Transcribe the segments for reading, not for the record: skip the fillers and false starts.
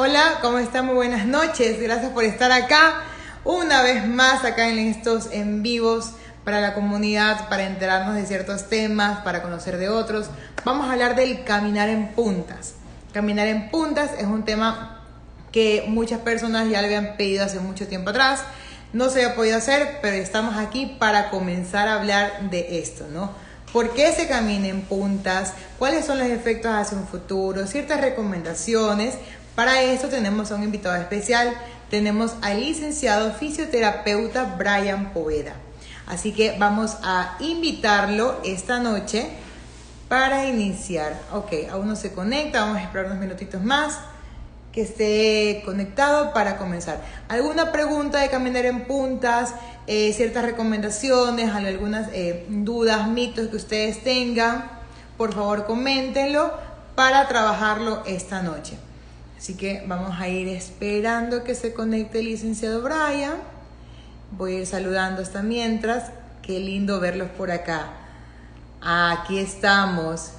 Hola, ¿cómo están? Muy buenas noches. Gracias por estar acá una vez más, acá en estos en vivos para la comunidad, para enterarnos de ciertos temas, para conocer de otros. Vamos a hablar del caminar en puntas. Caminar en puntas es un tema que muchas personas ya le habían pedido hace mucho tiempo atrás. No se había podido hacer, pero estamos aquí para comenzar a hablar de esto, ¿no? ¿Por qué se camina en puntas? ¿Cuáles son los efectos hacia un futuro? Ciertas recomendaciones. Para esto tenemos a un invitado especial. Tenemos al licenciado fisioterapeuta Brian Poveda. Así que vamos a invitarlo esta noche para iniciar. Ok, aún no se conecta. Vamos a esperar unos minutitos más que esté conectado para comenzar. ¿Alguna pregunta de caminar en puntas? Ciertas recomendaciones, algunas dudas, mitos que ustedes tengan, por favor coméntenlo para trabajarlo esta noche. Así que vamos a ir esperando que se conecte el licenciado Brian. Voy a ir saludando hasta mientras. Qué lindo verlos por acá. Aquí estamos.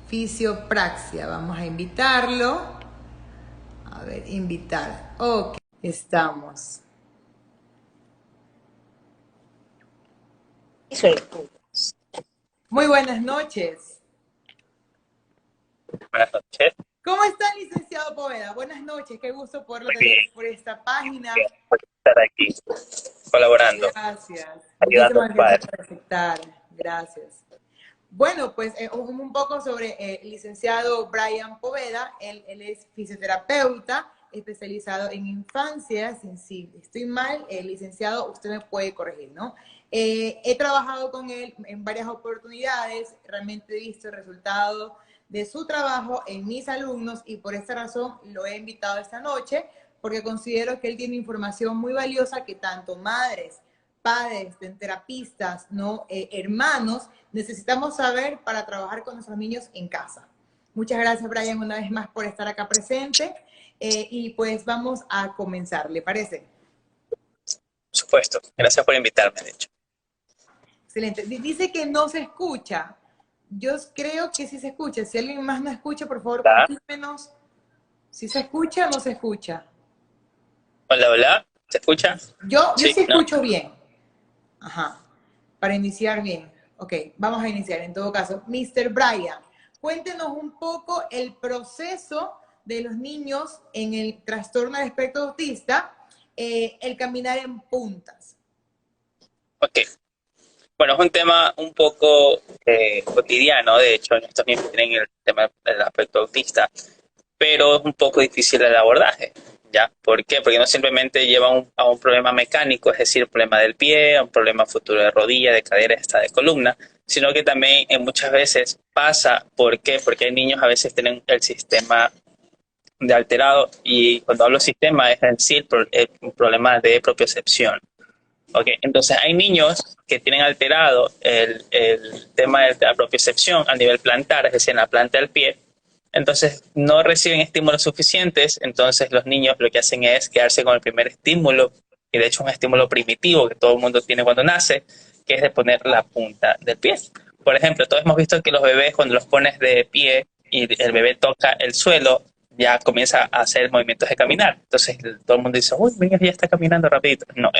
Fisiopraxia. Vamos a invitarlo. A ver, invitar. Ok, estamos. Muy buenas noches. Buenas noches. ¿Cómo está, licenciado Poveda? Buenas noches, qué gusto poderlo Muy tener bien, por esta página. bien por estar aquí colaborando, Gracias. ayudando a Muchísimas los gracias padres. por aceptar. Gracias. Bueno, pues un poco sobre el licenciado Brian Poveda. Él es fisioterapeuta especializado en infancia. Si estoy mal, licenciado, usted me puede corregir, ¿no? He trabajado con él en varias oportunidades. Realmente he visto el resultado de su trabajo en mis alumnos y por esta razón lo he invitado esta noche porque considero que él tiene información muy valiosa que tanto madres, padres, terapistas, ¿no? Hermanos, necesitamos saber para trabajar con nuestros niños en casa. Muchas gracias, Brian, una vez más por estar acá presente. Y pues vamos a comenzar, ¿le parece? Por supuesto, gracias por invitarme, de hecho. Excelente. Dice que no se escucha. Yo creo que sí se escucha. Si alguien más no escucha, por favor, Hola, confírmenos si se escucha o no se escucha. hola, hola, ¿se escucha? Yo Sí, sí ¿no? escucho bien. Ajá. Para iniciar bien. Ok, vamos a iniciar en todo caso. Mr. Brian, cuéntenos un poco el proceso de los niños en el trastorno del espectro autista, el caminar en puntas. Ok. Bueno, es un tema un poco cotidiano, de hecho, en estos niños tienen el tema del aspecto autista, pero es un poco difícil el abordaje, ¿ya? ¿Por qué? Porque no simplemente lleva a un problema mecánico, es decir, un problema del pie, un problema futuro de rodilla, de cadera, hasta de columna, sino que también muchas veces pasa, ¿por qué? Porque hay niños a veces tienen el sistema de alterado, y cuando hablo sistema es en sí el problema de propiocepción. Okay, entonces hay niños que tienen alterado el tema de la propiocepción a nivel plantar, es decir, en la planta del pie. Entonces no reciben estímulos suficientes, entonces los niños lo que hacen es quedarse con el primer estímulo, y de hecho es un estímulo primitivo que todo el mundo tiene cuando nace, que es de poner la punta del pie. Por ejemplo, todos hemos visto que los bebés, cuando los pones de pie y el bebé toca el suelo, ya comienza a hacer movimientos de caminar. Entonces todo el mundo dice, uy, mi niño ya está caminando rapidito. No,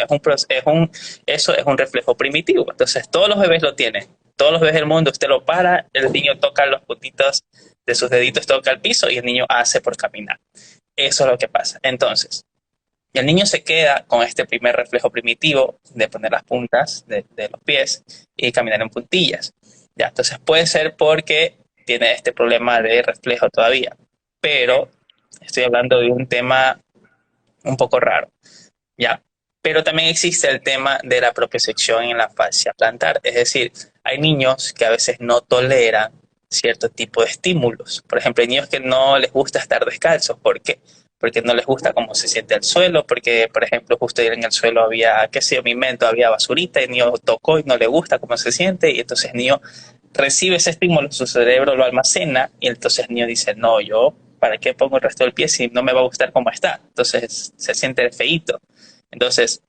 eso es un reflejo primitivo. Entonces todos los bebés lo tienen. Todos los bebés del mundo, usted lo para, el niño toca los puntitos de sus deditos, toca el piso y el niño hace por caminar. Eso es lo que pasa. Entonces, el niño se queda con este primer reflejo primitivo de poner las puntas de los pies y caminar en puntillas. Ya, entonces puede ser porque tiene este problema de reflejo todavía, pero estoy hablando de un tema un poco raro, ¿ya? Pero también existe el tema de la propiocepción en la fascia plantar, es decir, hay niños que a veces no toleran cierto tipo de estímulos. Por ejemplo, hay niños que no les gusta estar descalzos. ¿Por qué? Porque no les gusta cómo se siente el suelo, porque, por ejemplo, justo en el suelo había, qué sé yo, mi invento, había basurita, y el niño tocó y no le gusta cómo se siente, y entonces el niño recibe ese estímulo, su cerebro lo almacena, y entonces el niño dice, no, yo, ¿para qué pongo el resto del pie si no me va a gustar cómo está? Entonces se siente feíto. Entonces,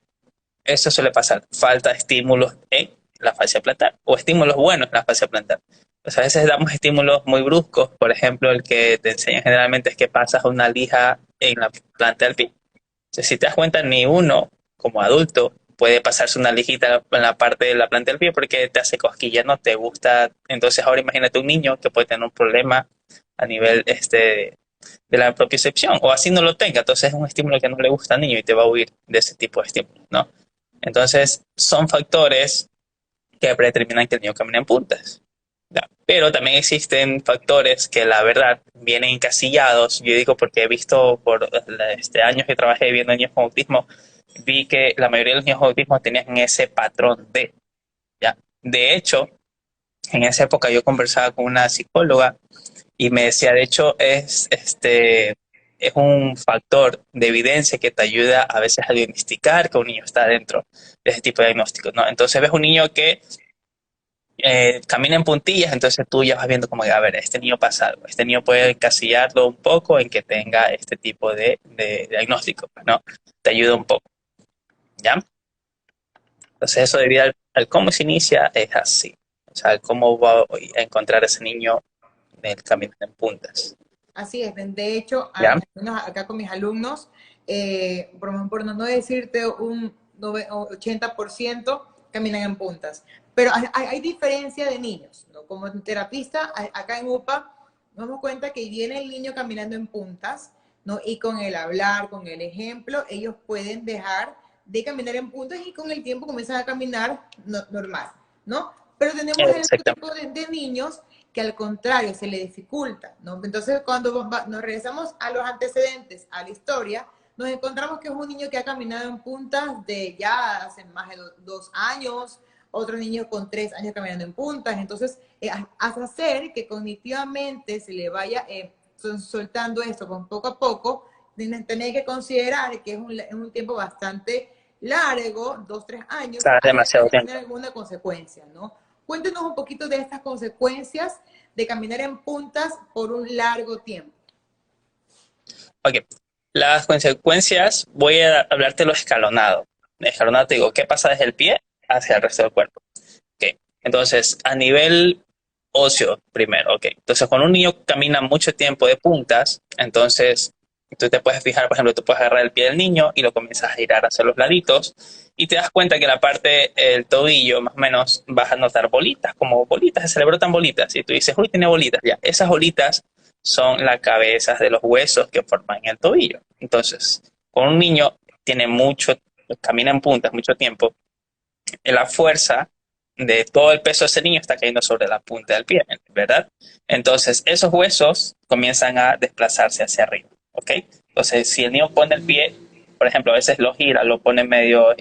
eso suele pasar, falta de estímulos en la fascia plantar o estímulos buenos en la fascia plantar. Pues a veces damos estímulos muy bruscos, por ejemplo, el que te enseñan generalmente es que pasas una lija en la planta del pie. Entonces, si te das cuenta, ni uno como adulto puede pasarse una lijita en la parte de la planta del pie porque te hace cosquilla, no te gusta. Entonces ahora imagínate un niño que puede tener un problema a nivel de la propiocepción, o así no lo tenga, entonces es un estímulo que no le gusta al niño y te va a huir de ese tipo de estímulos, ¿no? Entonces son factores que predeterminan que el niño camine en puntas. ¿Ya? Pero también existen factores que la verdad vienen encasillados. Yo digo porque he visto por años que trabajé viendo niños con autismo, vi que la mayoría de los niños con autismo tenían ese patrón de, ¿ya? De hecho, en esa época yo conversaba con una psicóloga y me decía, de hecho, es un factor de evidencia que te ayuda a veces a diagnosticar que un niño está dentro de ese tipo de diagnósticos, ¿no? Entonces ves un niño que camina en puntillas, entonces tú ya vas viendo como que, a ver, este niño pasa algo, este niño puede encasillarlo un poco en que tenga este tipo de diagnóstico, ¿no? Te ayuda un poco, ¿ya? Entonces eso debido al cómo se inicia es así, o sea, cómo va a encontrar ese niño en el camino en puntas, Así es, de hecho, ¿ya? al menos acá con mis alumnos, por no decirte un 80% caminan en puntas, pero hay diferencia de niños, ¿no? Como terapista, acá en UPA, nos damos cuenta que viene el niño caminando en puntas, ¿no? Y con el hablar, con el ejemplo, ellos pueden dejar de caminar en puntas y con el tiempo comienzan a caminar normal, ¿no? Pero tenemos el otro Exactamente. tipo de niños que al contrario se le dificulta, ¿no? Entonces, cuando nos regresamos a los antecedentes, a la historia, nos encontramos que es un niño que ha caminado en puntas de ya hace más de 2 años, otro niño con 3 años caminando en puntas, entonces hace hacer que cognitivamente se le vaya soltando esto con poco a poco, tenéis que considerar que es un tiempo bastante largo, 2, 3 años, Está haya demasiado de tener tiempo. alguna consecuencia, ¿no? Cuéntenos un poquito de estas consecuencias de caminar en puntas por un largo tiempo. Ok, las consecuencias, voy a hablarte lo escalonado. Escalonado te digo, ¿qué pasa desde el pie hacia el resto del cuerpo? Ok, entonces, a nivel óseo, primero, ok. Entonces, cuando un niño camina mucho tiempo de puntas, entonces tú te puedes fijar, por ejemplo, tú puedes agarrar el pie del niño y lo comienzas a girar hacia los laditos y te das cuenta que la parte del tobillo, más o menos, vas a notar bolitas, como bolitas, se le brotan bolitas. Y tú dices, uy, tiene bolitas. Ya, esas bolitas son las cabezas de los huesos que forman el tobillo. Entonces, cuando un niño tiene mucho, camina en puntas mucho tiempo, la fuerza de todo el peso de ese niño está cayendo sobre la punta del pie, ¿verdad? Entonces, esos huesos comienzan a desplazarse hacia arriba, ¿ok? Entonces, si el niño pone el pie, por ejemplo, a veces lo gira, lo pone medio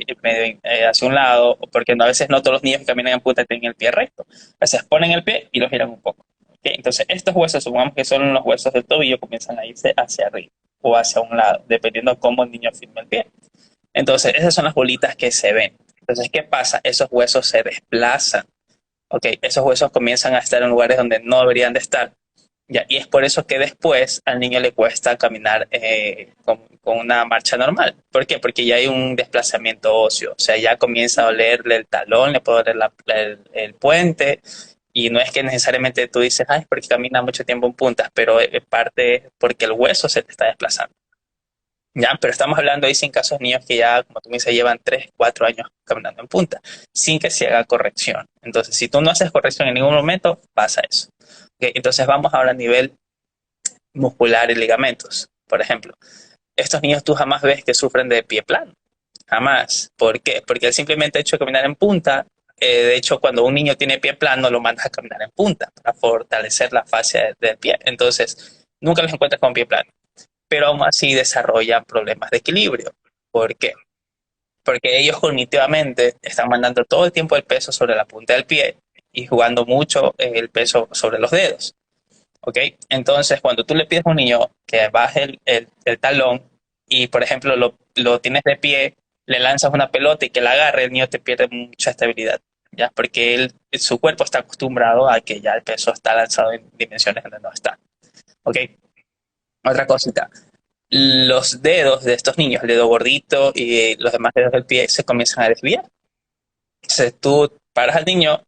hacia un lado, porque a veces no todos los niños que caminan en punta tienen el pie recto. A veces ponen el pie y lo giran un poco, ¿ok? Entonces, estos huesos, supongamos que son los huesos del tobillo, comienzan a irse hacia arriba o hacia un lado, dependiendo de cómo el niño firme el pie. Entonces, esas son las bolitas que se ven. Entonces, ¿qué pasa? Esos huesos se desplazan. ¿Ok? Esos huesos comienzan a estar en lugares donde no deberían de estar. ¿Ya? Y es por eso que después al niño le cuesta caminar con una marcha normal. ¿Por qué? Porque ya hay un desplazamiento óseo. O sea, ya comienza a olerle el talón, le puede oler el puente. Y no es que necesariamente tú dices, ay, porque camina mucho tiempo en puntas, pero parte porque el hueso se te está desplazando. Ya, pero estamos hablando ahí sin casos niños que ya, como tú me dices, llevan 3, 4 años caminando en punta, sin que se haga corrección. Entonces, si tú no haces corrección en ningún momento, pasa eso. ¿Ok? Entonces, vamos ahora a nivel muscular y ligamentos. Por ejemplo, estos niños tú jamás ves que sufren de pie plano. Jamás. ¿Por qué? Porque el simplemente hecho de caminar en punta, de hecho, cuando un niño tiene pie plano, lo mandas a caminar en punta para fortalecer la fascia del pie. Entonces, nunca los encuentras con pie plano, pero aún así desarrollan problemas de equilibrio. ¿Por qué? Porque ellos cognitivamente están mandando todo el tiempo el peso sobre la punta del pie y jugando mucho el peso sobre los dedos. ¿Ok? Entonces, cuando tú le pides a un niño que baje el talón y, por ejemplo, lo tienes de pie, le lanzas una pelota y que la agarre, el niño te pierde mucha estabilidad. ¿Ya? Porque su cuerpo está acostumbrado a que ya el peso está lanzado en dimensiones donde no está. ¿Ok? Otra cosita, los dedos de estos niños, el dedo gordito y los demás dedos del pie, se comienzan a desviar. Entonces tú paras al niño,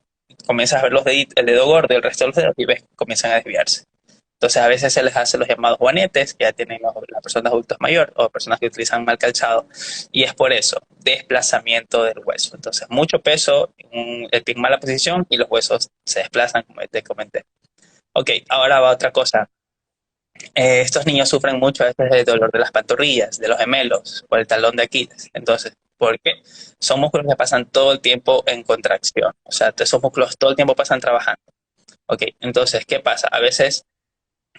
comienzas a ver los deditos, el dedo gordo y el resto de los dedos y ves que comienzan a desviarse. Entonces a veces se les hace los llamados juanetes, que ya tienen las personas adultas mayores o personas que utilizan mal calzado, y es por eso, desplazamiento del hueso. Entonces mucho peso, el pie en mala posición y los huesos se desplazan, como te comenté. Ok, ahora va otra cosa. Estos niños sufren mucho a veces de dolor de las pantorrillas, de los gemelos, por el talón de Aquiles. Entonces, ¿por qué? Son músculos que pasan todo el tiempo en contracción. O sea, esos músculos todo el tiempo pasan trabajando. Ok, entonces, ¿qué pasa? A veces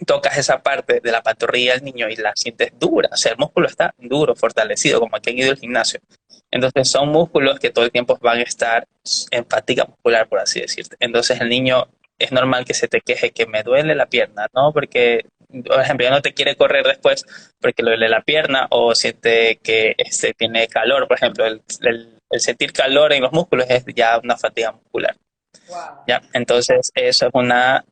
tocas esa parte de la pantorrilla del niño y la sientes dura. O sea, el músculo está duro, fortalecido, como quien ha ido al gimnasio. Entonces, son músculos que todo el tiempo van a estar en fatiga muscular, por así decirte. Entonces, el niño es normal que se te queje que me duele la pierna, ¿no? Porque, por ejemplo, ya no te quiere correr después porque le duele la pierna o siente que tiene calor. Por ejemplo, el sentir calor en los músculos es ya una fatiga muscular. Wow. ¿Ya? Entonces, eso es una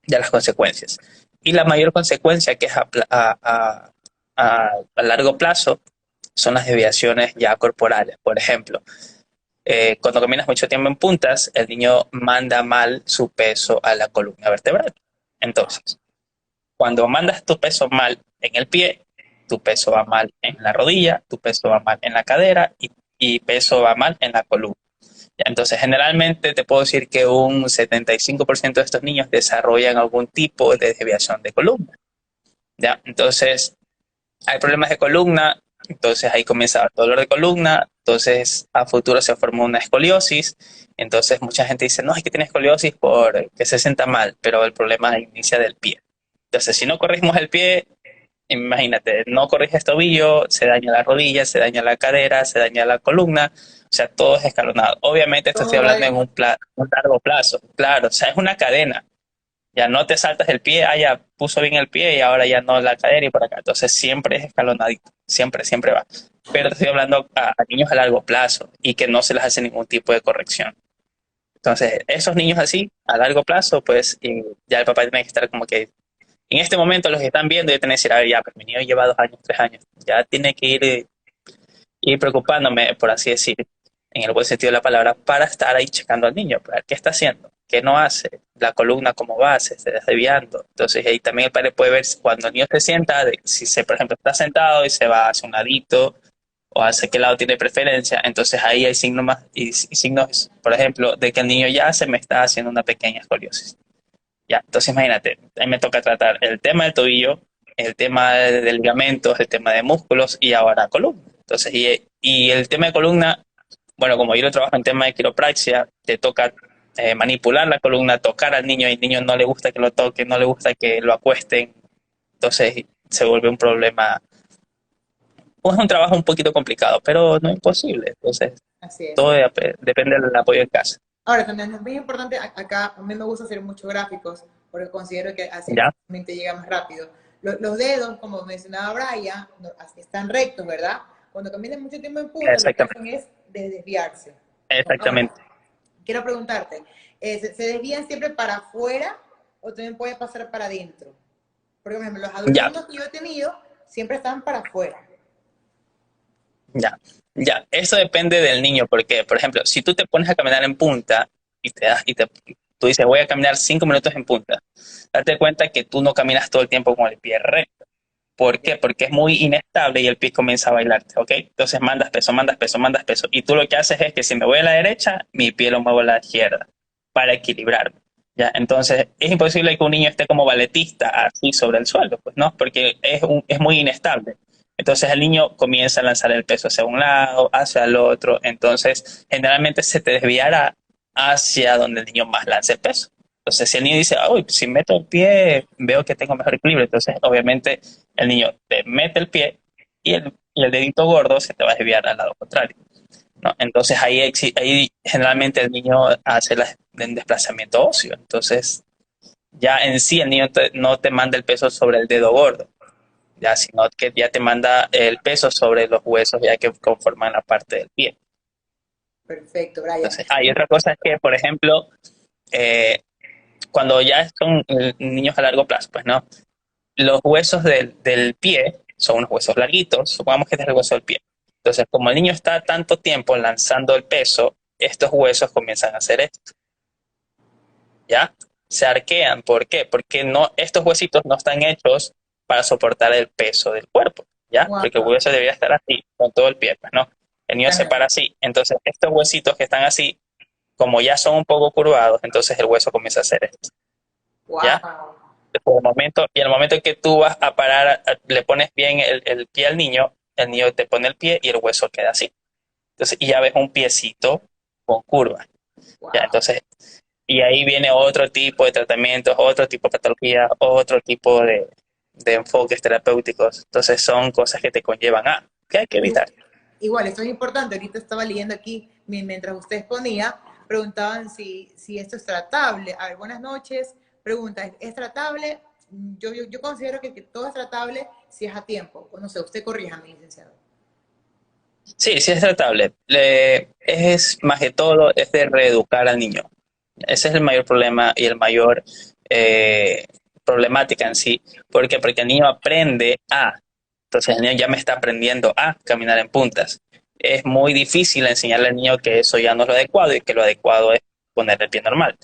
de las consecuencias. Y la mayor consecuencia, que es a largo plazo, son las desviaciones ya corporales. Por ejemplo, cuando caminas mucho tiempo en puntas, el niño manda mal su peso a la columna vertebral. Entonces, cuando mandas tu peso mal en el pie, tu peso va mal en la rodilla, tu peso va mal en la cadera y peso va mal en la columna. Entonces, generalmente te puedo decir que un 75% de estos niños desarrollan algún tipo de desviación de columna. ¿Ya? Entonces, hay problemas de columna, entonces ahí comienza el dolor de columna, entonces a futuro se forma una escoliosis, entonces mucha gente dice, no, es que tiene escoliosis porque se sienta mal, pero el problema inicia del pie. Entonces, si no corregimos el pie, imagínate, no corriges tobillo, se daña la rodilla, se daña la cadera, se daña la columna, o sea, todo es escalonado. Obviamente esto estoy Todo va hablando en un largo plazo, claro, o sea, es una cadena. Ya no te saltas el pie, ya puso bien el pie y ahora ya no la cadera y por acá. Entonces siempre es escalonadito, siempre, siempre va. Pero te estoy hablando a niños a largo plazo y que no se les hace ningún tipo de corrección. Entonces, esos niños así, a largo plazo, pues ya el papá tiene que estar como que en este momento los que están viendo ya tienen que decir, a ver, ya, pues mi niño lleva 2 años, 3 años, ya tiene que ir preocupándome, por así decir, en el buen sentido de la palabra, para estar ahí checando al niño, para ver qué está haciendo, qué no hace, la columna cómo va, se está desviando. Entonces ahí también el padre puede ver cuando el niño se sienta, si se, por ejemplo, está sentado y se va hacia un ladito o hacia qué lado tiene preferencia, entonces ahí hay signos más, y signos, por ejemplo, de que el niño ya se me está haciendo una pequeña escoliosis. Ya, entonces imagínate, a mí me toca tratar el tema del tobillo, el tema de ligamentos, el tema de músculos y ahora columna. Entonces, y el tema de columna, bueno, como yo lo trabajo en tema de quiropraxia, te toca manipular la columna, tocar al niño y al niño no le gusta que lo toquen, no le gusta que lo acuesten, entonces se vuelve un problema, pues es un trabajo un poquito complicado, pero no imposible. Entonces, Así es. todo depende del apoyo en casa. Ahora, también es muy importante, acá a mí me gusta hacer muchos gráficos, porque considero que así ¿Ya? la mente llega más rápido. Los dedos, como mencionaba Brian, están rectos, ¿verdad? Cuando caminan mucho tiempo en punta, lo que Exactamente. hacen es desviarse. Ahora, Exactamente. quiero preguntarte, ¿se desvían siempre para afuera o también puede pasar para adentro? Porque, por ejemplo, los Ya. alumnos que yo he tenido siempre están para afuera. Ya, ya, eso depende del niño, porque, por ejemplo, si tú te pones a caminar en punta y tú dices, voy a caminar 5 minutos en punta, date cuenta que tú no caminas todo el tiempo con el pie recto. ¿Por qué? Porque es muy inestable y el pie comienza a bailarte, ¿ok? Entonces mandas peso, mandas peso, mandas peso. Y tú lo que haces es que si me voy a la derecha, mi pie lo muevo a la izquierda para equilibrarme. ¿Ya? Entonces, es imposible que un niño esté como balletista así sobre el suelo, pues, ¿no? Porque es muy inestable. Entonces, el niño comienza a lanzar el peso hacia un lado, hacia el otro. Entonces, generalmente se te desviará hacia donde el niño más lance el peso. Entonces, si el niño dice, uy, si meto el pie, veo que tengo mejor equilibrio. Entonces, obviamente, el niño te mete el pie y el dedito gordo se te va a desviar al lado contrario, ¿no? Entonces ahí generalmente el niño hace el desplazamiento óseo. Entonces ya en sí el niño no te manda el peso sobre el dedo gordo, ya, sino que ya te manda el peso sobre los huesos ya que conforman la parte del pie. Perfecto, Brian. Entonces, hay otra cosa es que, por ejemplo, eh, cuando ya son niños a largo plazo, pues no, los huesos del pie son unos huesos larguitos, supongamos que este es el hueso del pie. Entonces, como el niño está tanto tiempo lanzando el peso, estos huesos comienzan a hacer esto, ¿ya? se arquean. ¿Por qué? Porque no, estos huesitos no están hechos para soportar el peso del cuerpo, ¿ya? Wow. Porque el hueso debería estar así, con todo el pie, pues, ¿no? El niño se para así. Entonces, estos huesitos que están así, como ya son un poco curvados, entonces el hueso comienza a hacer esto, ¿ya? Wow. Y al momento que tú vas a parar, le pones bien el pie al niño, el niño te pone el pie y el hueso queda así. Entonces, y ya ves un piecito con curva, ¿ya? Wow. Entonces, y ahí viene otro tipo de tratamientos, otro tipo de patología, otro tipo de enfoques terapéuticos. Entonces, son cosas que te conllevan a, que hay que evitar. Igual, esto es importante. Ahorita estaba leyendo aquí, mientras usted exponía, preguntaban si esto es tratable. A ver, buenas noches. Pregunta, ¿es tratable? Yo considero que todo es tratable si es a tiempo. O no sé, usted corríjame, licenciado. Sí, sí es tratable. Es más que todo, es de reeducar al niño. Ese es el mayor problema y el mayor problemática en sí. ¿Por qué? Porque el niño aprende a. Entonces el niño ya me está aprendiendo a caminar en puntas. Es muy difícil enseñarle al niño que eso ya no es lo adecuado y que lo adecuado es poner el pie normal.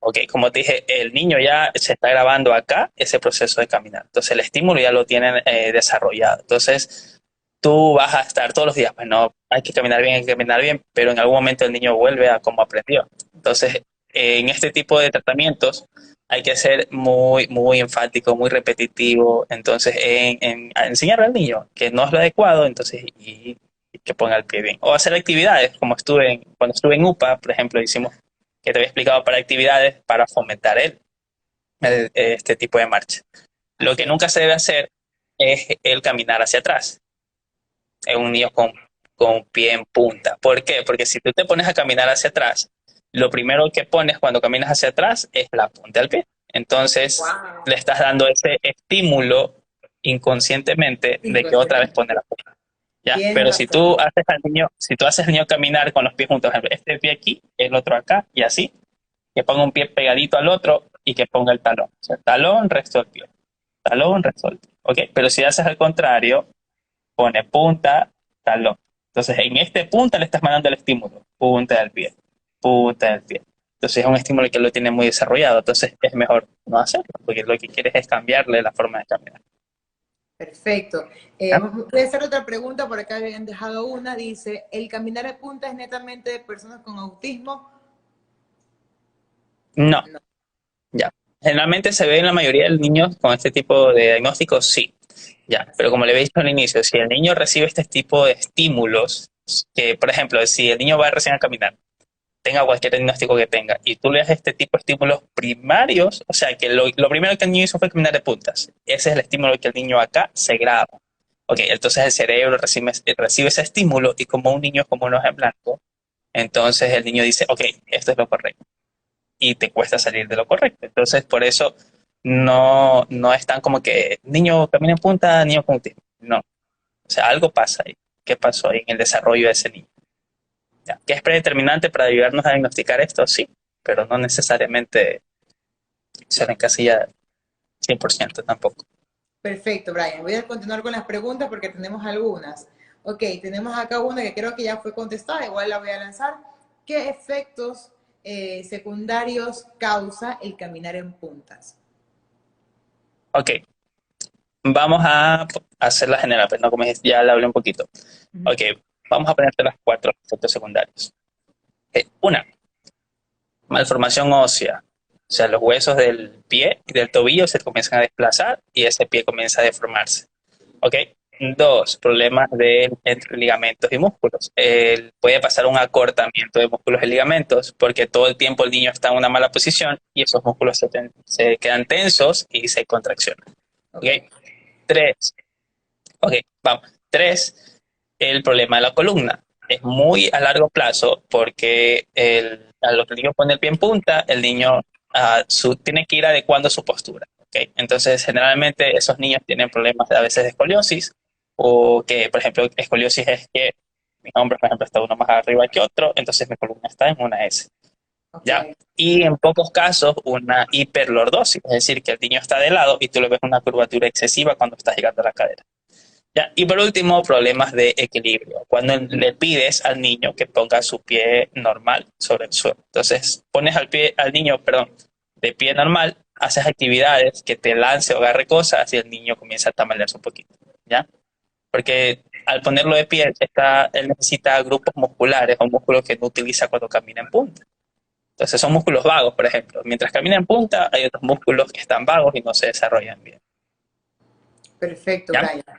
Ok, como te dije, el niño ya se está grabando acá ese proceso de caminar. Entonces el estímulo ya lo tienen desarrollado. Entonces tú vas a estar todos los días, pues no, hay que caminar bien, pero en algún momento el niño vuelve a como aprendió. Entonces, en este tipo de tratamientos hay que ser muy, muy enfático, muy repetitivo, entonces a enseñarle al niño que no es lo adecuado, entonces, y que ponga el pie bien. O hacer actividades, como cuando estuve en UPA, por ejemplo, hicimos, que te había explicado, para actividades para fomentar este tipo de marcha. Lo Así que es. nunca se debe hacer es el caminar hacia atrás, es un niño con pie en punta. ¿Por qué? Porque si tú te pones a caminar hacia atrás, lo primero que pones cuando caminas hacia atrás es la punta del pie. Entonces, Wow. le estás dando ese estímulo inconscientemente de que otra vez Inconsciente. pone la punta. ¿Ya? Tienes Pero si razón. tú haces al niño, si tú haces al niño caminar con los pies juntos, por ejemplo, este pie aquí, el otro acá, y así, que ponga un pie pegadito al otro y que ponga el talón. O sea, talón, resto del pie. Talón, resto del pie. ¿Ok? Pero si haces al contrario, pone punta, talón. Entonces, en este punta le estás mandando el estímulo, punta del pie, punta del pie. Entonces, es un estímulo que lo tiene muy desarrollado. Entonces, es mejor no hacerlo, porque lo que quieres es cambiarle la forma de caminar. Perfecto. ¿Ya? Voy a hacer otra pregunta, por acá habían dejado una. Dice, ¿el caminar de punta es netamente de personas con autismo? No, No. ya. Generalmente se ve en la mayoría de los niños con este tipo de diagnósticos, sí. Ya, pero como le había dicho al inicio, si el niño recibe este tipo de estímulos, que por ejemplo, si el niño va recién a caminar, tenga cualquier diagnóstico que tenga, y tú le das este tipo de estímulos primarios, o sea, que lo primero que el niño hizo fue caminar de puntas. Ese es el estímulo que el niño acá se graba. Ok, entonces el cerebro recibe ese estímulo y como un niño es como un hoja en blanco, entonces el niño dice, ok, esto es lo correcto. Y te cuesta salir de lo correcto. Entonces, por eso no es tan como que niño camina en punta, niño con autismo. No. O sea, algo pasa ahí. ¿Qué pasó ahí en el desarrollo de ese niño? ¿Ya? ¿Que es predeterminante para ayudarnos a diagnosticar esto? Sí, pero no necesariamente se le encasilla 100% tampoco. Perfecto, Brian. Voy a continuar con las preguntas porque tenemos algunas. Ok, tenemos acá una que creo que ya fue contestada, igual la voy a lanzar. ¿Qué efectos secundarios causa el caminar en puntas? Ok, vamos a hacer la general, pues no, como ya le hablé un poquito. Ujú. Ok, vamos a ponerte las cuatro efectos secundarios. Una, malformación ósea. O sea, los huesos del pie y del tobillo se comienzan a desplazar y ese pie comienza a deformarse. ¿Ok? Dos, problemas entre ligamentos y músculos. Puede pasar un acortamiento de músculos y ligamentos porque todo el tiempo el niño está en una mala posición y esos músculos se quedan tensos y se contraccionan. ¿Ok? Ok. Tres, ok, vamos. Tres, el problema de la columna. Es muy a largo plazo porque a lo que el niño pone el pie en punta, el niño tiene que ir adecuando su postura. ¿Ok? Entonces, generalmente esos niños tienen problemas a veces de escoliosis o que, por ejemplo, escoliosis es que mi hombro, por ejemplo, está uno más arriba que otro, entonces mi columna está en una S. Ok. ¿Ya? Y en pocos casos una hiperlordosis, es decir, que el niño está de lado y tú le ves una curvatura excesiva cuando estás llegando a la cadera. ¿Ya? Y por último, problemas de equilibrio. Cuando le pides al niño que ponga su pie normal sobre el suelo. Entonces, pones al niño, perdón, de pie normal, haces actividades que te lance o agarre cosas y el niño comienza a tambalearse un poquito, ¿ya? Porque al ponerlo de pie, él necesita grupos musculares o músculos que no utiliza cuando camina en punta. Entonces son músculos vagos, por ejemplo. Mientras camina en punta, hay otros músculos que están vagos y no se desarrollan bien. Perfecto, ¿Ya? Brian. Listo.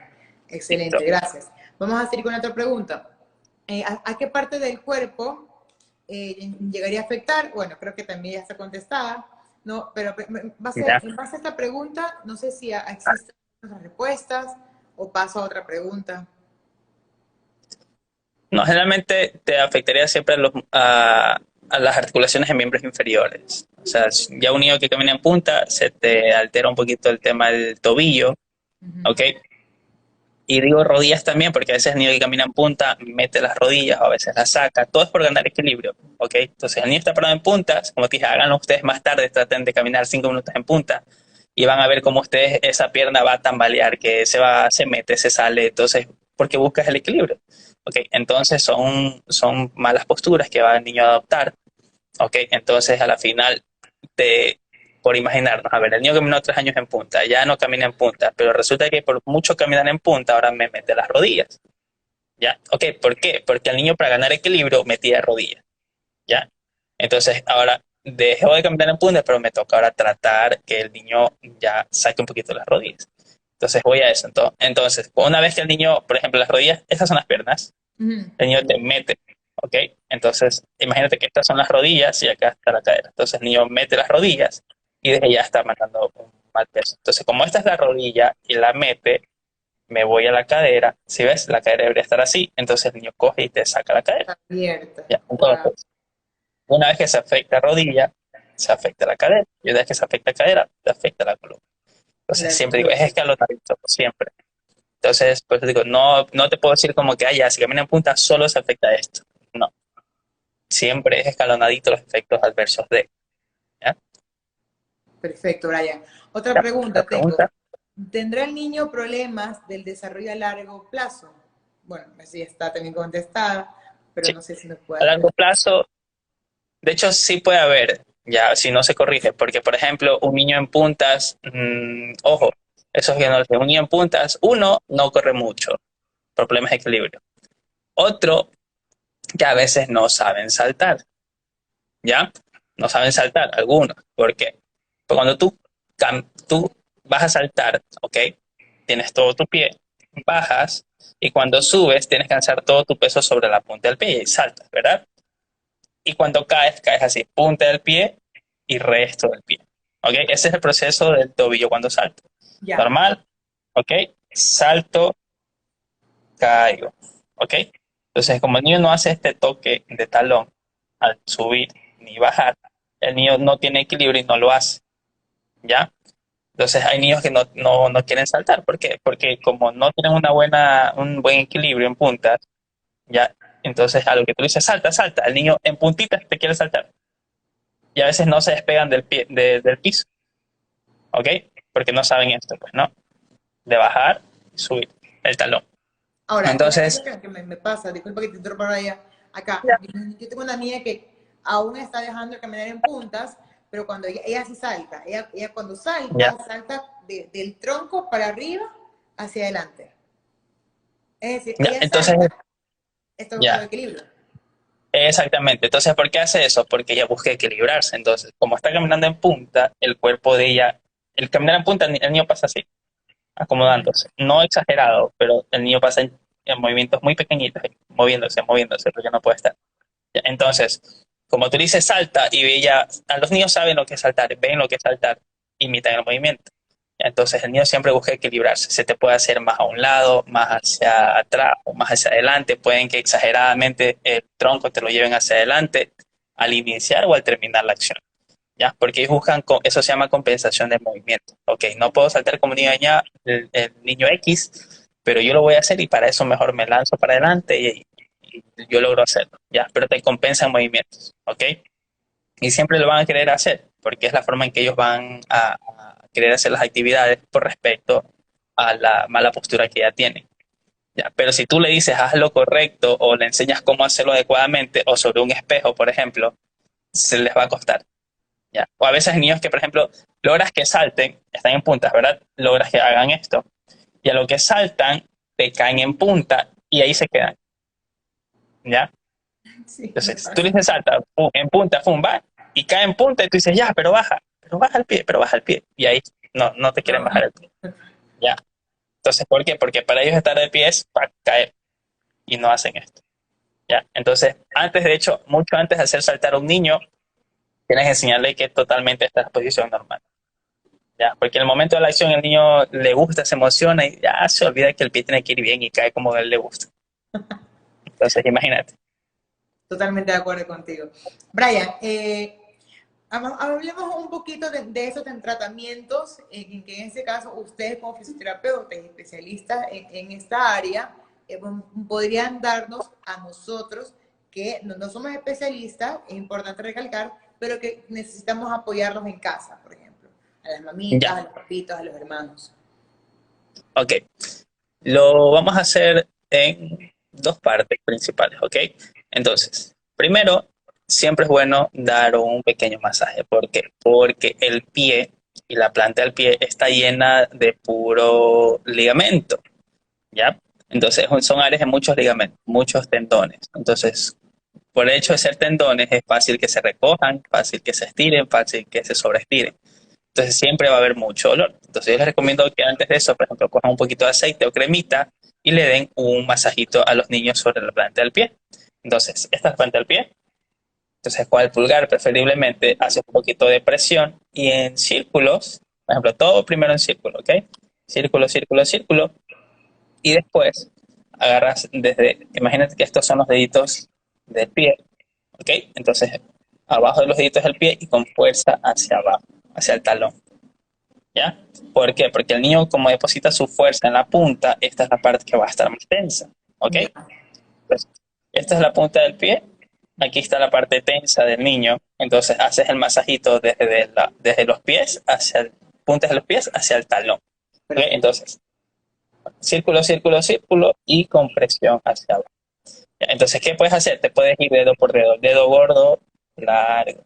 Excelente, gracias. Vamos a seguir con otra pregunta. ¿A qué parte del cuerpo llegaría a afectar? Bueno, creo que también ya está contestada, ¿no? Pero ¿Ya? en base a esta pregunta, no sé si existen otras respuestas o paso a otra pregunta. No, generalmente te afectaría siempre a las articulaciones en miembros inferiores. O sea, ya un niño que camina en punta, se te altera un poquito el tema del tobillo, Ujú. ¿ok? Y digo rodillas también, porque a veces el niño que camina en punta mete las rodillas o a veces las saca. Todo es por ganar equilibrio, ¿ok? Entonces el niño está parado en puntas, como te dije, háganlo ustedes más tarde, traten de caminar 5 minutos en punta y van a ver cómo ustedes esa pierna va a tambalear, que se mete, se sale, entonces, porque buscas el equilibrio, ¿ok? Entonces son malas posturas que va el niño a adoptar, ¿ok? Entonces a la final de, por imaginarnos, a ver, el niño caminó 3 años en punta, ya no camina en punta, pero resulta que por mucho caminar en punta, ahora me mete las rodillas, ¿ya? Ok, ¿por qué? Porque el niño para ganar equilibrio metía rodillas, ¿ya? Entonces ahora dejó de caminar en punta, pero me toca ahora tratar que el niño ya saque un poquito las rodillas. Entonces voy a eso. Entonces, una vez que el niño, por ejemplo, las rodillas, estas son las piernas, Ujú. el niño te mete, ¿ok? Entonces, imagínate que estas son las rodillas y acá está la cadera. Entonces, el niño mete las rodillas y desde ya está mandando un mal peso. Entonces, como esta es la rodilla y la mete, me voy a la cadera. Si ves, la cadera debería estar así. Entonces, el niño coge y te saca la cadera. Abierta. Ya, Wow. entonces, una vez que se afecta rodilla, se afecta la cadera. Y una vez que se afecta cadera, se afecta la columna. Entonces, La siempre digo, es columna. escalonadito, siempre. Entonces, pues digo, no, no te puedo decir como que, ya, si camina en punta, solo se afecta esto. No, siempre es escalonadito los efectos adversos de. ¿Ya? Perfecto, Brian. Otra Ya, la pregunta tengo. pregunta, ¿Tendrá el niño problemas del desarrollo a largo plazo? Bueno, sí está también contestada, pero sí, no sé si nos a puede largo aclarar. plazo, de hecho, sí puede haber, ya, si no se corrige, porque, por ejemplo, un niño en puntas, ojo, eso es que no, un niño en puntas, uno, no corre mucho, por problemas de equilibrio. Otro, que a veces no saben saltar, ¿ya? No saben saltar, algunos. ¿Por qué? Porque cuando tú vas a saltar, ¿ok? Tienes todo tu pie, bajas, y cuando subes tienes que lanzar todo tu peso sobre la punta del pie y saltas, ¿verdad? Y cuando caes, caes así, punta del pie y resto del pie. ¿Ok? Ese es el proceso del tobillo cuando salto. Ya, Normal, ¿ok? Salto, caigo, ¿ok? Entonces, como el niño no hace este toque de talón al subir ni bajar, el niño no tiene equilibrio y no lo hace, ¿ya? Entonces hay niños que no quieren saltar. ¿Por qué? Porque como no tienen un buen equilibrio en puntas, ¿ya? Entonces a lo que tú dices, salta, salta, el niño en puntitas te quiere saltar. Y a veces no se despegan del piso, ¿ok? Porque no saben esto, pues, ¿no? De bajar, subir el talón. ahora, Entonces, algo que me pasa, disculpa que te interrumpa Brian, acá, ya, yo tengo una niña que aún está dejando de caminar en puntas, pero cuando ella sí salta, ella cuando ya, salta, salta del tronco para arriba hacia adelante. Es decir, ya. ella Entonces, salta, está buscando ya. equilibrio. Exactamente. Entonces, ¿por qué hace eso? Porque ella busca equilibrarse. Entonces, como está caminando en punta, el cuerpo de ella, el caminar en punta, el niño pasa así, Ujú. acomodándose. No exagerado, pero el niño pasa en movimientos muy pequeñitos, moviéndose, moviéndose, porque no puede estar. Ya, entonces, como tú dices, salta y ella, a los niños saben lo que es saltar, ven lo que es saltar, imitan el movimiento. Entonces, el niño siempre busca equilibrarse. Se te puede hacer más a un lado, más hacia atrás o más hacia adelante. Pueden que exageradamente el tronco te lo lleven hacia adelante al iniciar o al terminar la acción. ¿Ya? Porque ellos buscan, eso se llama compensación de movimiento. Ok, no puedo saltar como niño, el niño X, pero yo lo voy a hacer y para eso mejor me lanzo para adelante y yo logro hacerlo. ¿Ya? Pero te compensan movimientos. Ok, y siempre lo van a querer hacer, porque es la forma en que ellos van a querer hacer las actividades por respecto a la mala postura que ya tienen. ¿Ya? Pero si tú le dices haz lo correcto o le enseñas cómo hacerlo adecuadamente o sobre un espejo, por ejemplo, se les va a costar. ¿ya? O a veces niños que, por ejemplo, logras que salten, están en puntas, ¿verdad? Logras que hagan esto. Y a lo que saltan, te caen en punta y ahí se quedan, ¿ya? Sí, me Entonces, tú le pasa. dices salta, pum, en punta, pum, va, y cae en punta y tú dices, ya, pero baja el pie, pero baja el pie. Y ahí no te quieren No, bajar el pie, ¿ya? Entonces, ¿por qué? Porque para ellos estar de pie es para caer y no hacen esto, ¿ya? Entonces, antes, de hecho, mucho antes de hacer saltar a un niño, tienes que enseñarle que totalmente esta es la posición normal. ¿Ya? Porque en el momento de la acción el niño le gusta, se emociona y ya se olvida que el pie tiene que ir bien y cae como a él le gusta. Entonces, imagínate. totalmente de acuerdo contigo. Brian, hablemos un poquito de esos tratamientos, en que en este caso ustedes como fisioterapeutas y especialistas en esta área podrían darnos a nosotros que no somos especialistas, es importante recalcar, pero que necesitamos apoyarlos en casa, por ejemplo, a las mamitas, Ya, a los papitos, a los hermanos. ok. Lo vamos a hacer en dos partes principales, ¿ok? Entonces, primero, siempre es bueno dar un pequeño masaje. ¿Por qué? Porque el pie y la planta del pie está llena de puro ligamento, ¿ya? Entonces, son áreas de muchos ligamentos, muchos tendones. Entonces, por el hecho de ser tendones, es fácil que se recojan, fácil que se estiren, fácil que se sobreestiren. Entonces siempre va a haber mucho dolor. Entonces yo les recomiendo que antes de eso, por ejemplo, cojan un poquito de aceite o cremita y le den un masajito a los niños sobre la planta del pie. Entonces, esta es la planta del pie. Entonces con el pulgar preferiblemente haces un poquito de presión y en círculos, por ejemplo, todo primero en círculo, ¿ok? Círculo, círculo, círculo. Y después agarras desde, imagínate que estos son los deditos del pie, ¿ok? Entonces, abajo de los deditos del pie y con fuerza hacia abajo, hacia el talón, ¿ya? ¿Por qué? Porque el niño, como deposita su fuerza en la punta, esta es la parte que va a estar más tensa, ¿ok? Ya, Pues, esta es la punta del pie, aquí está la parte tensa del niño, entonces haces el masajito desde los pies hacia puntas de los pies hacia el talón, ¿ok? perfecto. Entonces, círculo, círculo, círculo y compresión hacia abajo. ¿Ya? Entonces, ¿qué puedes hacer? Te puedes ir dedo por dedo, dedo gordo, largo,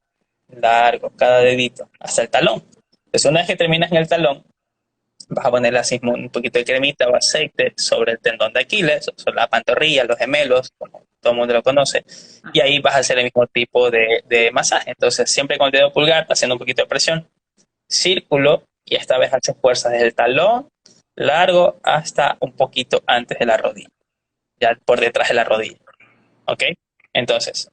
largo, cada dedito, hasta el talón. Entonces, una vez que terminas en el talón, vas a ponerle así un poquito de cremita o aceite sobre el tendón de Aquiles, sobre la pantorrilla, los gemelos, como todo el mundo lo conoce, y ahí vas a hacer el mismo tipo de masaje. Entonces, siempre con el dedo pulgar, haciendo un poquito de presión, círculo, y esta vez haces fuerza desde el talón largo hasta un poquito antes de la rodilla, ya por detrás de la rodilla. ¿Ok? Entonces,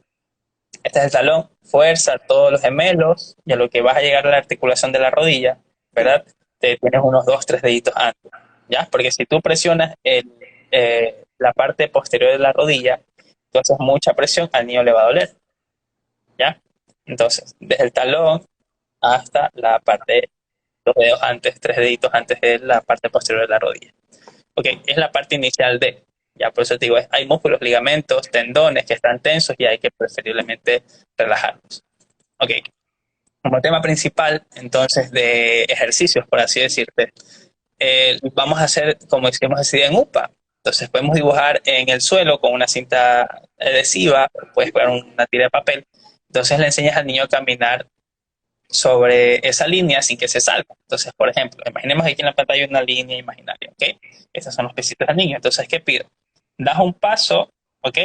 este es el talón, fuerza todos los gemelos, y a lo que vas a llegar a la articulación de la rodilla, Sí, ¿verdad? Te tienes unos dos, tres deditos antes, ¿ya? Porque si tú presionas la parte posterior de la rodilla, tú haces mucha presión, al niño le va a doler, ¿ya? Entonces, desde el talón hasta la parte, dos dedos antes, tres deditos antes de la parte posterior de la rodilla. Ok, es la parte inicial de, ya por eso te digo, hay músculos, ligamentos, tendones que están tensos y hay que preferiblemente relajarlos. Ok, como tema principal, entonces, de ejercicios, por así decirte, vamos a hacer como hicimos así en UPA. Entonces podemos dibujar en el suelo con una cinta adhesiva, puedes poner una tira de papel. Entonces le enseñas al niño a caminar sobre esa línea sin que se salga. Entonces, por ejemplo, imaginemos que aquí en la pantalla hay una línea imaginaria, ¿ok? Estos son los piecitos del niño. Entonces, ¿qué pido? Das un paso, ¿ok?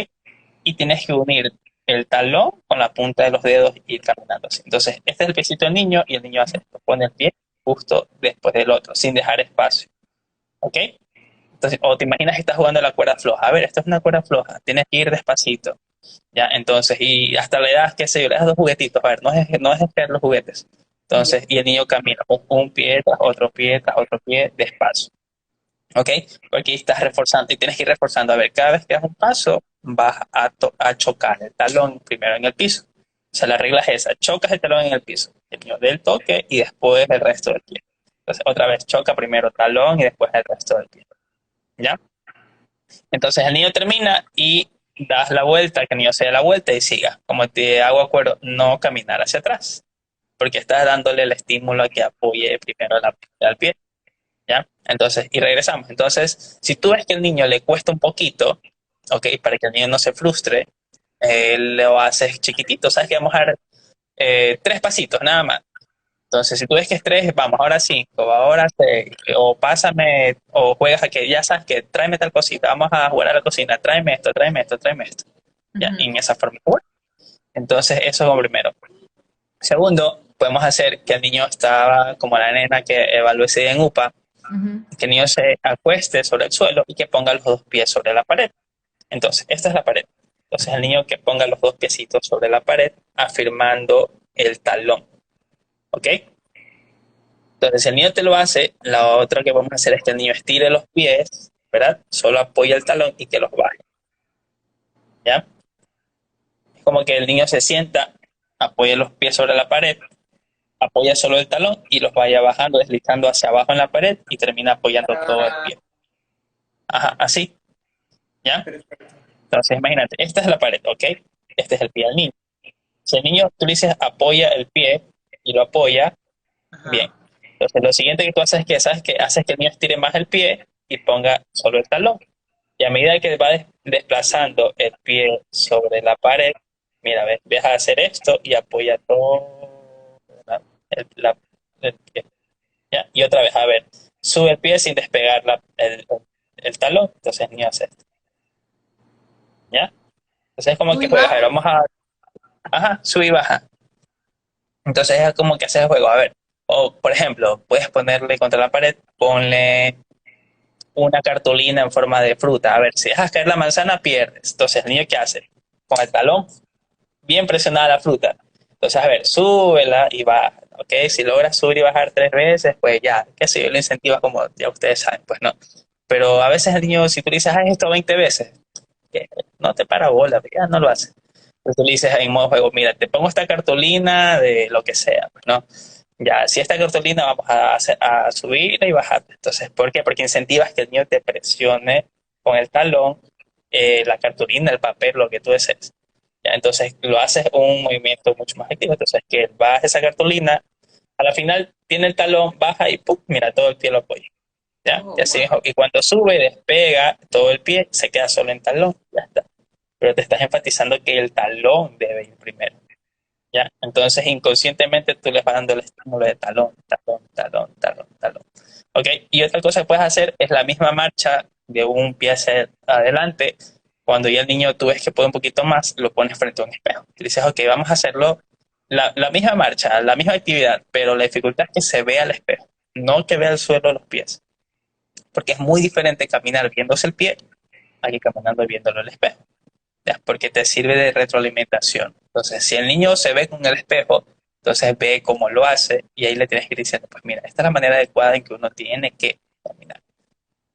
Y tienes que unir el talón con la punta de los dedos y ir caminando así. Entonces, este es el piecito del niño y el niño hace esto, pone el pie justo después del otro, sin dejar espacio, ¿ok? Entonces, o te imaginas que estás jugando la cuerda floja. A ver, esto es una cuerda floja, tienes que ir despacito, ¿ya? Entonces, y hasta le das, qué sé yo, le das dos juguetitos, a ver, no es escoger los juguetes. ya, Entonces, y el niño camina un pie tras otro pie, despacio, ¿ok? Porque ahí estás reforzando y tienes que ir reforzando. A ver, cada vez que das un paso, vas a chocar el talón primero en el piso. O sea, la regla es esa, chocas el talón en el piso, el niño del toque y después el resto del pie. Entonces, otra vez, choca primero talón y después el resto del pie, ¿ya? Entonces el niño termina y das la vuelta, que el niño se dé la vuelta y siga. Como te hago acuerdo, no caminar hacia atrás, porque estás dándole el estímulo a que apoye primero la punta del pie, ¿ya? Entonces, y regresamos. Entonces, si tú ves que el niño le cuesta un poquito, ¿ok? Para que el niño no se frustre, lo haces chiquitito. ¿Sabes que vamos a dar tres pasitos, nada más. Entonces, si tú ves que es tres, vamos, ahora cinco, ahora seis, o pásame, o juegas a que ya sabes que tráeme tal cosita, vamos a jugar a la cocina, tráeme esto, tráeme esto, tráeme esto. Ya, y en esa forma jugar. Entonces, eso es lo primero. Segundo, podemos hacer que el niño estaba como la nena que evalúe en UPA, que el niño se acueste sobre el suelo y que ponga los dos pies sobre la pared. Entonces, esta es la pared. Entonces, el niño que ponga los dos piecitos sobre la pared, afirmando el talón. ¿Ok? Entonces, si el niño te lo hace, la otra que vamos a hacer es que el niño estire los pies, ¿verdad? Solo apoya el talón y que los baje. ¿Ya? Es como que el niño se sienta, apoya los pies sobre la pared, apoya solo el talón y los vaya bajando, deslizando hacia abajo en la pared y termina apoyando todo el pie. Ajá, así. ¿Ya? Entonces, imagínate, esta es la pared, ¿ok? Este es el pie del niño. Si el niño, tú le dices apoya el pie y lo apoya, bien. Entonces, lo siguiente que tú haces es que, ¿sabes? Que haces que el niño estire más el pie y ponga solo el talón. Y a medida que va desplazando el pie sobre la pared, mira, ves, deja de hacer esto y apoya todo el pie. ¿Ya? Y otra vez, a ver, sube el pie sin despegar el talón. Entonces, el niño hace esto. ¿Ya? Entonces, es como que juegas, a ver, vamos a... Ajá, sube y baja. Entonces, es como que haces el juego, a ver. O, por ejemplo, puedes ponerle contra la pared, ponle una cartulina en forma de fruta. A ver, si dejas caer la manzana, pierdes. Entonces, ¿el niño qué hace? Con el talón bien presionada la fruta. Entonces, a ver, súbela y baja. ¿Ok? Si logras subir y bajar 3 veces, pues ya, qué sé yo, lo incentiva como ya ustedes saben, pues no. Pero a veces el niño, si tú le dices, haz esto 20 veces, que no te para bola, ya no lo hace. Entonces tú le dices en modo juego, mira, te pongo esta cartulina de lo que sea, pues no. Ya, si esta cartulina vamos a subirla y bajarla. Entonces, ¿por qué? Porque incentivas que el niño te presione con el talón, la cartulina, el papel, lo que tú desees. ¿Ya? Entonces, lo haces un movimiento mucho más activo. Entonces, que baja esa cartulina, a la final tiene el talón, baja y ¡pum! Mira, todo el pie lo apoya. ¿Ya? Y así, y cuando sube, despega todo el pie, se queda solo en talón. Ya está. Pero te estás enfatizando que el talón debe ir primero. ¿Ya? Entonces, inconscientemente tú le vas dando el estímulo de talón, talón, talón, talón, talón. ¿Ok? Y otra cosa que puedes hacer es la misma marcha de un pie hacia adelante. Cuando ya el niño tú ves que puede un poquito más, lo pones frente a un espejo. Y dices, ok, vamos a hacerlo la misma marcha, la misma actividad, pero la dificultad es que se vea el espejo, no que vea el suelo los pies. Porque es muy diferente caminar viéndose el pie a que caminando viéndolo el espejo. ¿Ya? Porque te sirve de retroalimentación. Entonces, si el niño se ve con el espejo, entonces ve cómo lo hace y ahí le tienes que ir diciendo, pues mira, esta es la manera adecuada en que uno tiene que caminar.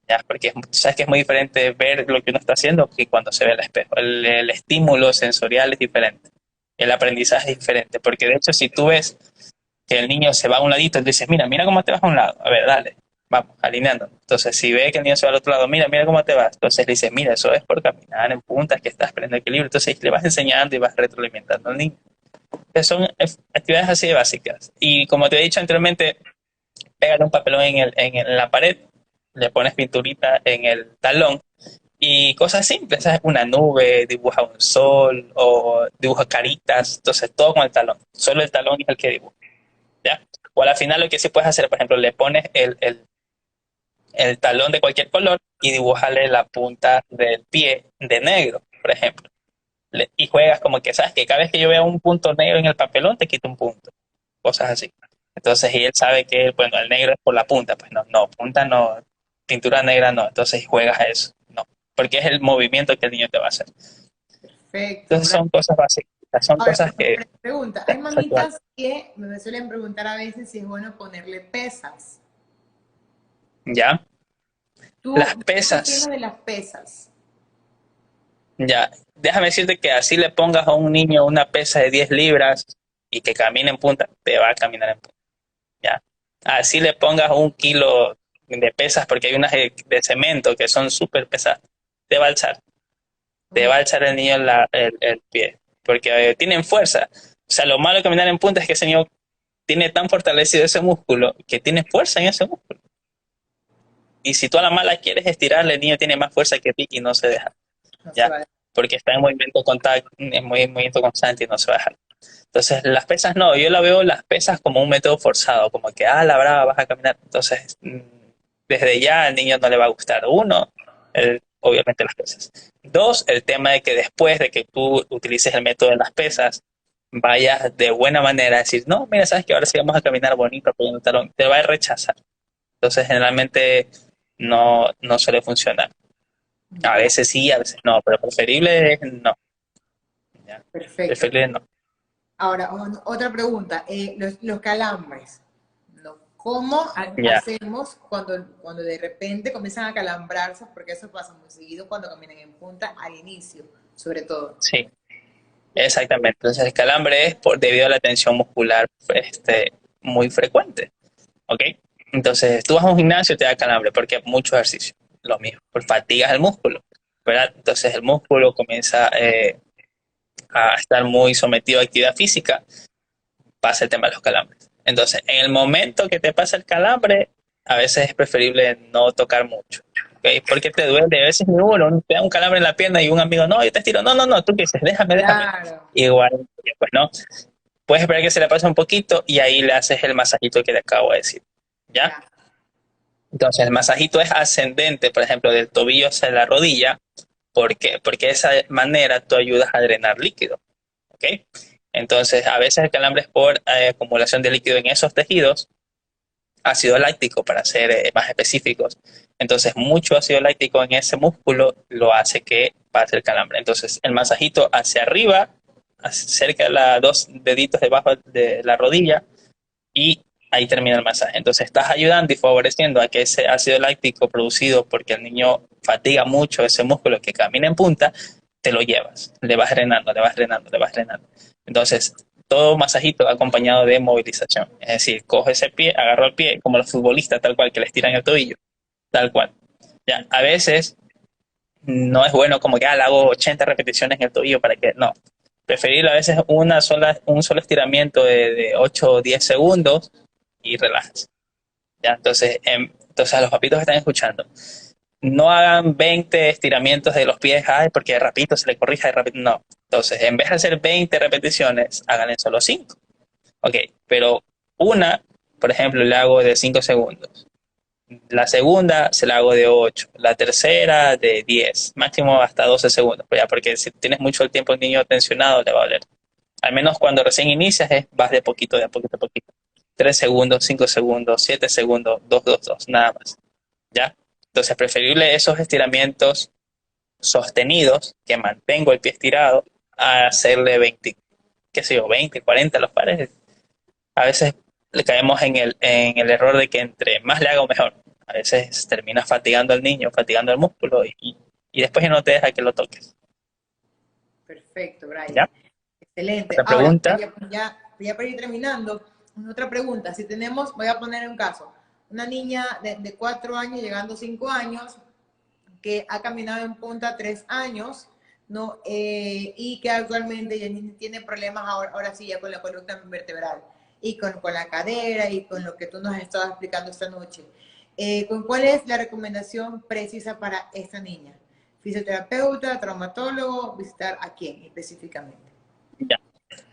¿Ya? Porque sabes que es muy diferente ver lo que uno está haciendo que cuando se ve el espejo. El estímulo sensorial es diferente. El aprendizaje es diferente. Porque de hecho, si tú ves que el niño se va a un ladito, tú dices, mira, mira cómo te vas a un lado. A ver, dale, vamos, alineando. Entonces, si ve que el niño se va al otro lado, mira, mira cómo te vas. Entonces le dices, mira, eso es por caminar en puntas, que estás perdiendo equilibrio. Entonces le vas enseñando y vas retroalimentando al niño. Entonces, son actividades así de básicas. Y como te he dicho anteriormente, pégale un papelón en la pared, le pones pinturita en el talón y cosas simples, ¿sabes? Una nube, dibuja un sol o dibuja caritas. Entonces, todo con el talón. Solo el talón es el que dibuja. ¿Ya? O al final lo que sí puedes hacer, por ejemplo, le pones el talón de cualquier color y dibújale la punta del pie de negro, por ejemplo. Y juegas como que, ¿sabes? Que cada vez que yo vea un punto negro en el papelón, te quito un punto. Cosas así. Entonces, y él sabe que, bueno, el negro es por la punta. Pues no, no, punta no, pintura negra no. Entonces juegas a eso. No, porque es el movimiento que el niño te va a hacer. Perfecto. Entonces son cosas básicas. Son Ahora, cosas que... pregunta, hay mamitas que me suelen preguntar a veces si es bueno ponerle pesas. ¿Ya? Las ¿Qué opinas pesas. de las pesas? Ya, déjame decirte que así le pongas a un niño una pesa de 10 libras y que camine en punta, te va a caminar en punta. Ya. Así le pongas 1 kilo de pesas, porque hay unas de cemento que son súper pesadas, te va a alzar. Te va a alzar el niño el pie, porque tienen fuerza. O sea, lo malo de caminar en punta es que ese niño tiene tan fortalecido ese músculo que tiene fuerza en ese músculo. Y si tú a la mala quieres estirarle, el niño tiene más fuerza que ti y no se deja. No se ¿Ya? vale. Porque está en movimiento constante y no se va a dejar. Entonces, las pesas no, yo la veo las pesas como un método forzado, como que, la brava, vas a caminar. Entonces, desde ya al niño no le va a gustar. Uno, obviamente las pesas. Dos, el tema de que después de que tú utilices el método de las pesas, vayas de buena manera a decir, no, mira, sabes que ahora sí vamos a caminar bonito, apoyando el talón, te va a rechazar. Entonces, generalmente no suele funcionar. A Ya, veces sí, a veces no, pero preferible es no. ¿Ya? perfecto. Preferible no. Ahora, otra pregunta, los calambres, ¿no? ¿Cómo Ya, hacemos cuando de repente comienzan a calambrarse? Porque eso pasa muy seguido cuando caminan en punta al inicio, sobre todo. sí, exactamente. Entonces, el calambre es debido a la tensión muscular muy frecuente. ¿Ok? Entonces, tú vas a un gimnasio y te da calambre porque mucho ejercicio. Lo mismo, por fatigas el músculo, ¿verdad? Entonces, el músculo comienza a estar muy sometido a actividad física, pasa el tema de los calambres. Entonces, en el momento que te pasa el calambre, a veces es preferible no tocar mucho. ¿Ok? Porque te duele, a veces uno te da un calambre en la pierna y un amigo, no, yo te estiro, no, no, no, tú qué dices, déjame. Claro, Igual, pues no, puedes esperar que se le pase un poquito y ahí le haces el masajito que te acabo de decir. ¿Ya? ya, Entonces, el masajito es ascendente, por ejemplo, del tobillo hacia la rodilla. ¿Por qué? Porque de esa manera tú ayudas a drenar líquido. ¿Ok? Entonces, a veces el calambre es por acumulación de líquido en esos tejidos, ácido láctico para ser más específicos. Entonces, mucho ácido láctico en ese músculo lo hace que pase el calambre. Entonces, el masajito hacia arriba, cerca de los dos deditos debajo de la rodilla, y ahí termina el masaje. Entonces estás ayudando y favoreciendo a que ese ácido láctico producido porque el niño fatiga mucho ese músculo que camina en punta, te lo llevas, le vas drenando, le vas drenando, le vas drenando. Entonces, todo masajito acompañado de movilización. Es decir, coge ese pie, agarro el pie, como los futbolistas, tal cual, que les tiran el tobillo, tal cual. Ya, a veces no es bueno como que le hago 80 repeticiones en el tobillo para que, no. Preferible a veces un solo estiramiento de 8 o 10 segundos y relajas. ¿Ya? Entonces, a los papitos que están escuchando, no hagan 20 estiramientos de los pies, porque rapidito se le corrija, rápido. No. Entonces, en vez de hacer 20 repeticiones, háganle solo 5. Ok, pero una, por ejemplo, le hago de 5 segundos. La segunda se la hago de 8, la tercera de 10, máximo hasta 12 segundos, pues ya, porque si tienes mucho el tiempo el niño tensionado, le va a doler. Al menos cuando recién inicias, vas de poquito, de poquito a poquito. 3 segundos, 5 segundos, 7 segundos, 2, 2, 2, nada más. ¿Ya? Entonces, preferible esos estiramientos sostenidos, que mantengo el pie estirado, a hacerle 20, qué sé yo, 20, 40 los pares. A veces le caemos en el error de que entre más le hago mejor. A veces termina fatigando al niño, fatigando el músculo y después ya no te deja que lo toques. perfecto, Brian. ¿Ya? Excelente. Otra Ahora, pregunta. ya para ir terminando, otra pregunta. Si tenemos, voy a poner un caso, una niña de 4 años llegando a 5 años que ha caminado en punta 3 años, ¿no? Y que actualmente ya tiene problemas ahora sí ya con la columna vertebral y con la cadera y con lo que tú nos has estado explicando esta noche. ¿Con cuál es la recomendación precisa para esta niña? ¿Fisioterapeuta, traumatólogo, visitar a quién específicamente? Ya.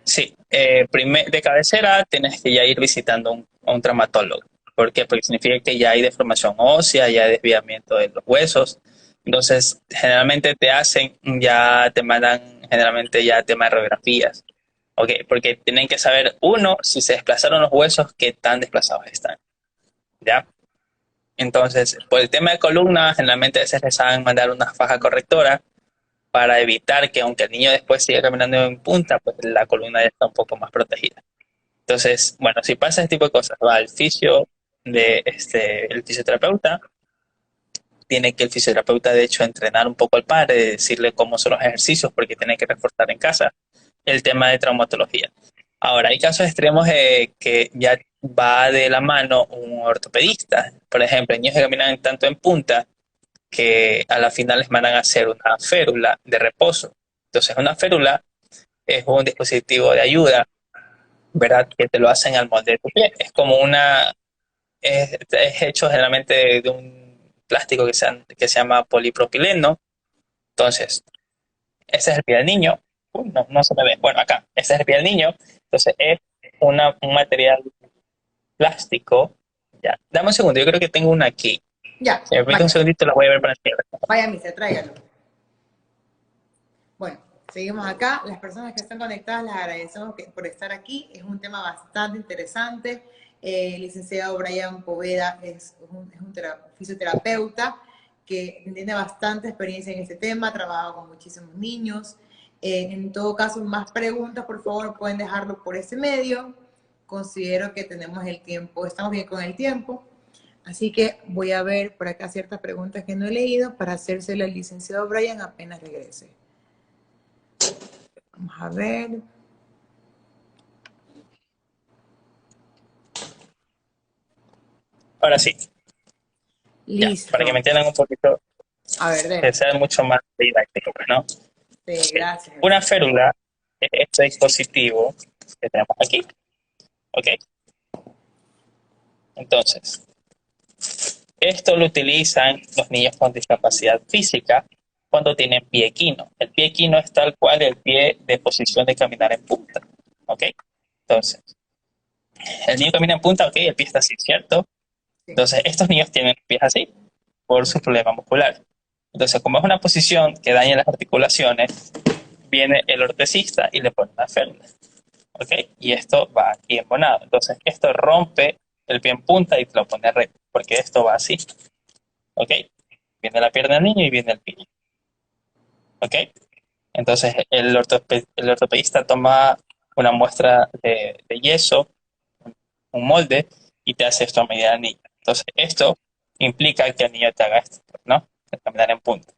Sí, de cabecera tienes que ya ir visitando a un traumatólogo. ¿Por qué? Porque significa que ya hay deformación ósea, ya hay desviamiento de los huesos. Entonces, generalmente te mandan generalmente ya tema de radiografías. ¿Ok? Porque tienen que saber, uno, si se desplazaron los huesos, qué tan desplazados están. ¿Ya? Entonces, por el tema de columna, generalmente a veces les saben mandar una faja correctora para evitar que aunque el niño después siga caminando en punta, pues la columna ya está un poco más protegida. Entonces, bueno, si pasa este tipo de cosas, va al el fisioterapeuta, tiene que el fisioterapeuta de hecho entrenar un poco al padre, decirle cómo son los ejercicios, porque tiene que reforzar en casa el tema de traumatología. Ahora, hay casos extremos que ya va de la mano un ortopedista. Por ejemplo, niños que caminan tanto en punta que a la final les mandan a hacer una férula de reposo. Entonces, una férula es un dispositivo de ayuda, ¿verdad? Que te lo hacen al molde de tu pie. Es hecho generalmente de un plástico que se llama polipropileno. Entonces, ese es el pie del niño. Uy, no, no se me ve. Bueno, acá, este es el pie del niño. Entonces es un material plástico. Ya, dame un segundo, yo creo que tengo una aquí. Ya, Si me permite un vaya, segundito, la voy a ver para siempre. vaya, mister, tráigalo. Bueno, seguimos acá. Las personas que están conectadas, les agradecemos por estar aquí. Es un tema bastante interesante. El licenciado Brian Poveda es un fisioterapeuta que tiene bastante experiencia en este tema, ha trabajado con muchísimos niños. En todo caso, más preguntas, por favor, pueden dejarlo por ese medio. Considero que tenemos el tiempo, estamos bien con el tiempo. Así que voy a ver por acá ciertas preguntas que no he leído para hacérselo al licenciado Brian apenas regrese. Vamos a ver. Ahora sí, ya, para que me Listo. entiendan un poquito, A ver, que dele. sea mucho más didáctico, pues, ¿no? Sí, gracias. Una férula es este dispositivo que tenemos aquí, ¿ok? Entonces, esto lo utilizan los niños con discapacidad física cuando tienen pie equino. El pie equino es tal cual el pie de posición de caminar en punta, ¿ok? Entonces, el niño camina en punta, ok, el pie está así, ¿cierto? Sí. Entonces, estos niños tienen los pies así por su problema muscular. Entonces, como es una posición que daña las articulaciones, viene el ortesista y le pone una férula, ¿ok? Y esto va aquí embonado. Entonces, esto rompe el pie en punta y te lo pone recto, porque esto va así, ¿ok? Viene la pierna del niño y viene el pie, ¿ok? Entonces, el ortopedista toma una muestra de yeso, un molde, y te hace esto a medida del niño. Entonces, esto implica que el niño te haga esto, ¿no? El caminar en punta,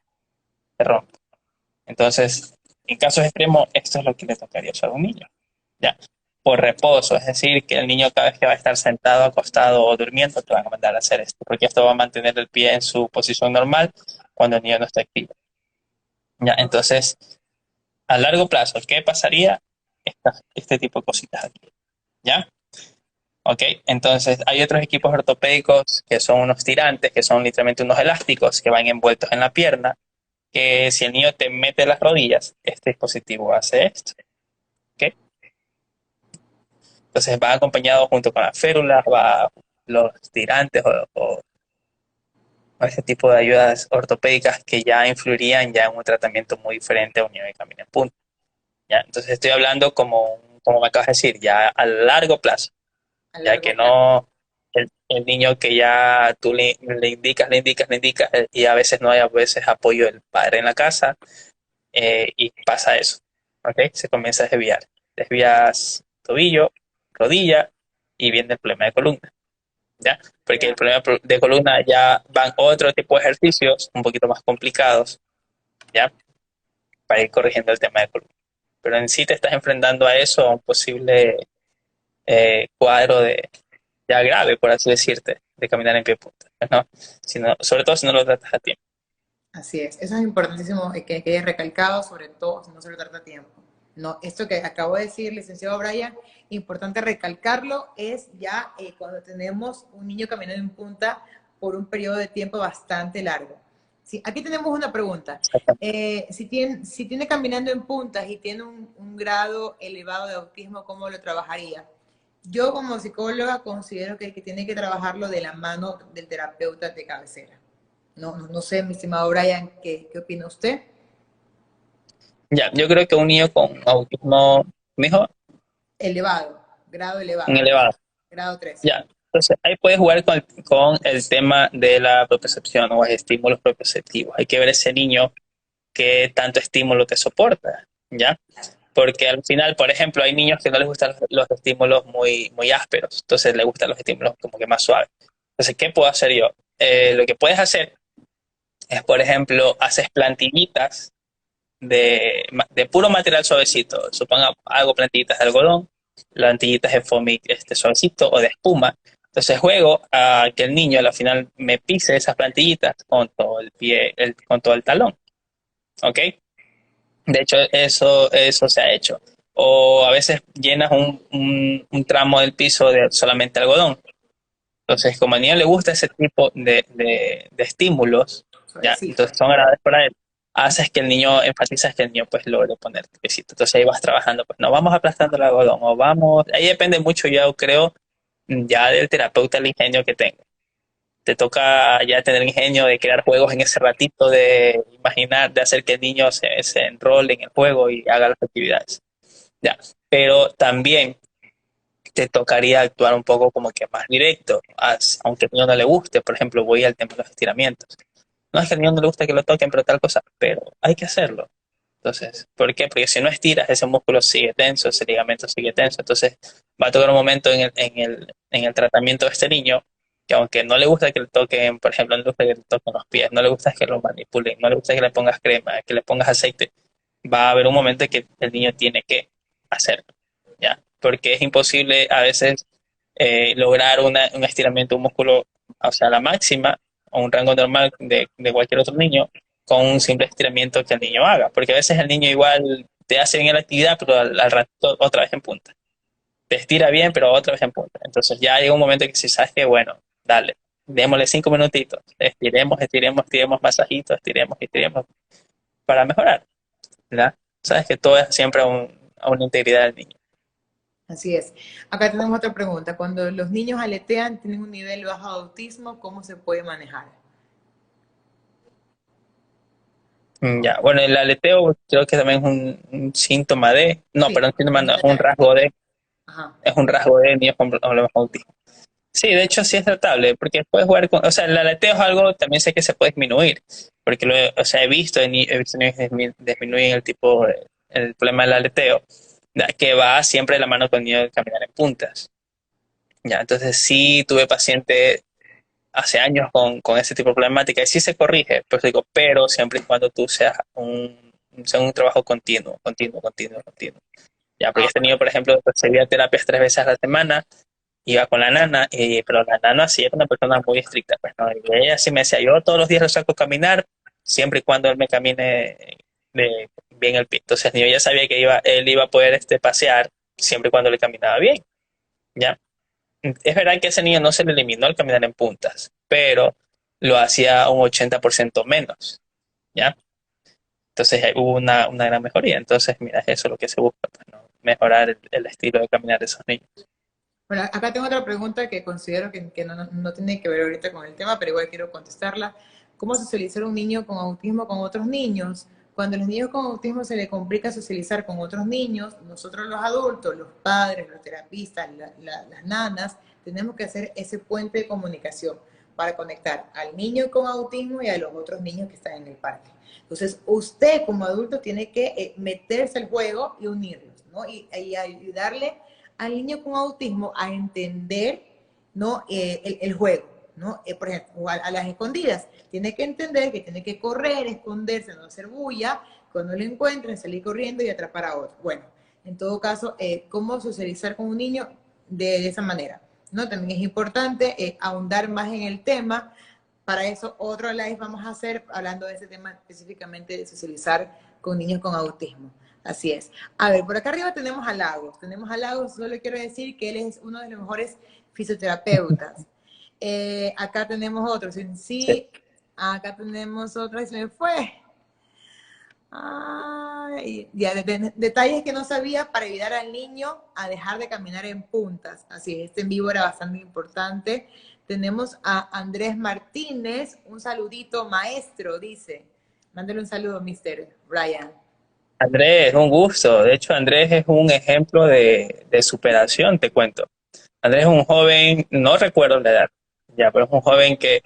te rompe. Entonces, en casos extremos, esto es lo que le tocaría usar a un niño, ¿ya? Por reposo, es decir, que el niño cada vez que va a estar sentado, acostado o durmiendo, te van a mandar a hacer esto, porque esto va a mantener el pie en su posición normal cuando el niño no está activo. ¿Ya? Entonces, a largo plazo, ¿qué pasaría? Este tipo de cositas aquí, ¿ya? ¿Ok? Entonces, hay otros equipos ortopédicos que son unos tirantes, que son literalmente unos elásticos que van envueltos en la pierna, que si el niño te mete las rodillas, este dispositivo hace esto, ¿ok? Entonces va acompañado junto con las férulas, va los tirantes o ese tipo de ayudas ortopédicas que ya influirían ya en un tratamiento muy diferente a un niño que camina en punta, ¿ya? Entonces estoy hablando como me acabas de decir, ya a largo plazo, A ya largo que plazo. no el niño que ya tú le indicas, y a veces no hay a veces apoyo del padre en la casa, y pasa eso, ¿ok? Se comienza a desviar. Desvías tobillo, rodilla y viene el problema de columna, ¿ya? Porque el Ya. problema de columna ya van otro tipo de ejercicios un poquito más complicados, ¿ya? Para ir corrigiendo el tema de columna. Pero en sí te estás enfrentando a eso, a un posible cuadro de ya grave, por así decirte, de caminar en pie de punta, ¿no? Sobre todo si no lo tratas a tiempo. Así es. Eso es importantísimo que quede recalcado, sobre todo si no se lo trata a tiempo. No, esto que acabo de decir, licenciado Brian, importante recalcarlo, es ya cuando tenemos un niño caminando en punta por un periodo de tiempo bastante largo. Sí, aquí tenemos una pregunta. Si tiene caminando en puntas y tiene un grado elevado de autismo, ¿cómo lo trabajaría? Yo como psicóloga considero que el que tiene que trabajarlo de la mano del terapeuta de cabecera. No sé, mi estimado Brian, ¿qué opina usted? Ya, yo creo que un niño con autismo, mijo, Elevado, grado un elevado, elevado. grado 3. Ya, entonces ahí puedes jugar con el tema de la propiocepción o estímulos propioceptivos. Hay que ver ese niño qué tanto estímulo te soporta, ¿ya? Porque al final, por ejemplo, hay niños que no les gustan los estímulos muy, muy ásperos, entonces les gustan los estímulos como que más suaves. Entonces, ¿qué puedo hacer yo? Lo que puedes hacer es, por ejemplo, haces plantillitas de puro material suavecito. Suponga, hago plantillitas de algodón, plantillitas de foamy suavecito o de espuma. Entonces juego a que el niño al final me pise esas plantillitas con todo el pie, con todo el talón. ¿Ok? De hecho, eso se ha hecho. O a veces llenas un tramo del piso de solamente algodón. Entonces, como al niño le gusta ese tipo de estímulos, ya, Suavecito. entonces son agradables para él. haces que el niño, enfatizas que el niño pues logre poner el piecito. Entonces ahí vas trabajando, pues no vamos aplastando el algodón o vamos, ahí depende mucho yo creo ya del terapeuta el ingenio que tenga. Te toca ya tener ingenio de crear juegos en ese ratito, de imaginar, de hacer que el niño se enrole en el juego y haga las actividades. Ya. Pero también te tocaría actuar un poco como que más directo, aunque al niño no le guste. Por ejemplo, voy al tema de los estiramientos. No es que al niño no le guste que lo toquen, pero tal cosa, pero hay que hacerlo. Entonces, ¿por qué? Porque si no estiras, ese músculo sigue tenso, ese ligamento sigue tenso. Entonces, va a tocar un momento en el tratamiento de este niño que aunque no le gusta que le toquen, por ejemplo, no le gusta que le toquen los pies, no le gusta que lo manipulen, no le gusta que le pongas crema, que le pongas aceite, va a haber un momento en que el niño tiene que hacerlo, ¿ya? Porque es imposible a veces lograr un estiramiento de un músculo, o sea, la máxima, o un rango normal de cualquier otro niño, con un simple estiramiento que el niño haga. Porque a veces el niño igual te hace bien la actividad, pero al rato otra vez en punta. Te estira bien, pero otra vez en punta. Entonces ya llega un momento que si sabes que, bueno, dale, démosle 5 minutitos, estiremos masajitos, estiremos, para mejorar, ¿verdad? Sabes que todo es siempre a una integridad del niño. Así es. Acá tenemos otra pregunta. Cuando los niños aletean, tienen un nivel bajo de autismo, ¿cómo se puede manejar? Ya, bueno, el aleteo creo que también es un síntoma de, no, Sí, pero un síntoma no, es verdad. Ajá. es un rasgo de niños con problemas con autismo. Sí, de hecho sí es tratable, porque puedes jugar con, o sea, el aleteo es algo, también sé que se puede disminuir, porque o sea, he visto niños disminuir el problema del aleteo, ya, que va siempre de la mano con el niño de caminar en puntas. Ya, entonces sí tuve pacientes hace años con ese tipo de problemática y sí se corrige, pues digo, pero siempre y cuando tú sea un trabajo continuo. Ya, porque Ah, este niño, por ejemplo, recibía terapias 3 veces a la semana, iba con la nana, pero la nana sí era una persona muy estricta, pues, ¿no? Y ella sí me decía, yo todos los días lo saco a caminar, siempre y cuando él me camine bien el pie. Entonces yo ya sabía que él iba a poder pasear siempre y cuando le caminaba bien, ¿ya? Es verdad que a ese niño no se le eliminó el caminar en puntas, pero lo hacía un 80% menos, ¿ya? Entonces hubo una gran mejoría. Entonces, mira, eso es lo que se busca, pues, ¿no? Mejorar el estilo de caminar de esos niños. bueno, acá tengo otra pregunta que considero que no tiene que ver ahorita con el tema, pero igual quiero contestarla. ¿Cómo socializar un niño con autismo con otros niños? Cuando a los niños con autismo se les complica socializar con otros niños, nosotros los adultos, los padres, los terapistas, las nanas, tenemos que hacer ese puente de comunicación para conectar al niño con autismo y a los otros niños que están en el parque. Entonces, usted como adulto tiene que meterse al juego y unirlos, ¿no? Y ayudarle al niño con autismo a entender, ¿no? El juego, ¿no? Por ejemplo, a las escondidas. Tiene que entender que tiene que correr, esconderse, no hacer bulla, cuando lo encuentren, salir corriendo y atrapar a otro. Bueno, en todo caso, cómo socializar con un niño de esa manera, ¿no? También es importante ahondar más en el tema. Para eso, otro live vamos a hacer hablando de ese tema específicamente de socializar con niños con autismo. Así es. A ver, por acá arriba tenemos a Lagos. Tenemos a Lagos, solo quiero decir que él es uno de los mejores fisioterapeutas. Acá tenemos otros. En Sí. sí, acá tenemos otro. Y se me fue. Ay, ya, detalles que no sabía para ayudar al niño a dejar de caminar en puntas. Así es, este en vivo era bastante importante. Tenemos a Andrés Martínez. Un saludito, maestro, dice. Mándale un saludo, Mr. Brian. Andrés, un gusto. De hecho, Andrés es un ejemplo de superación, te cuento. Andrés es un joven, no recuerdo la edad, ya, pero es un joven que,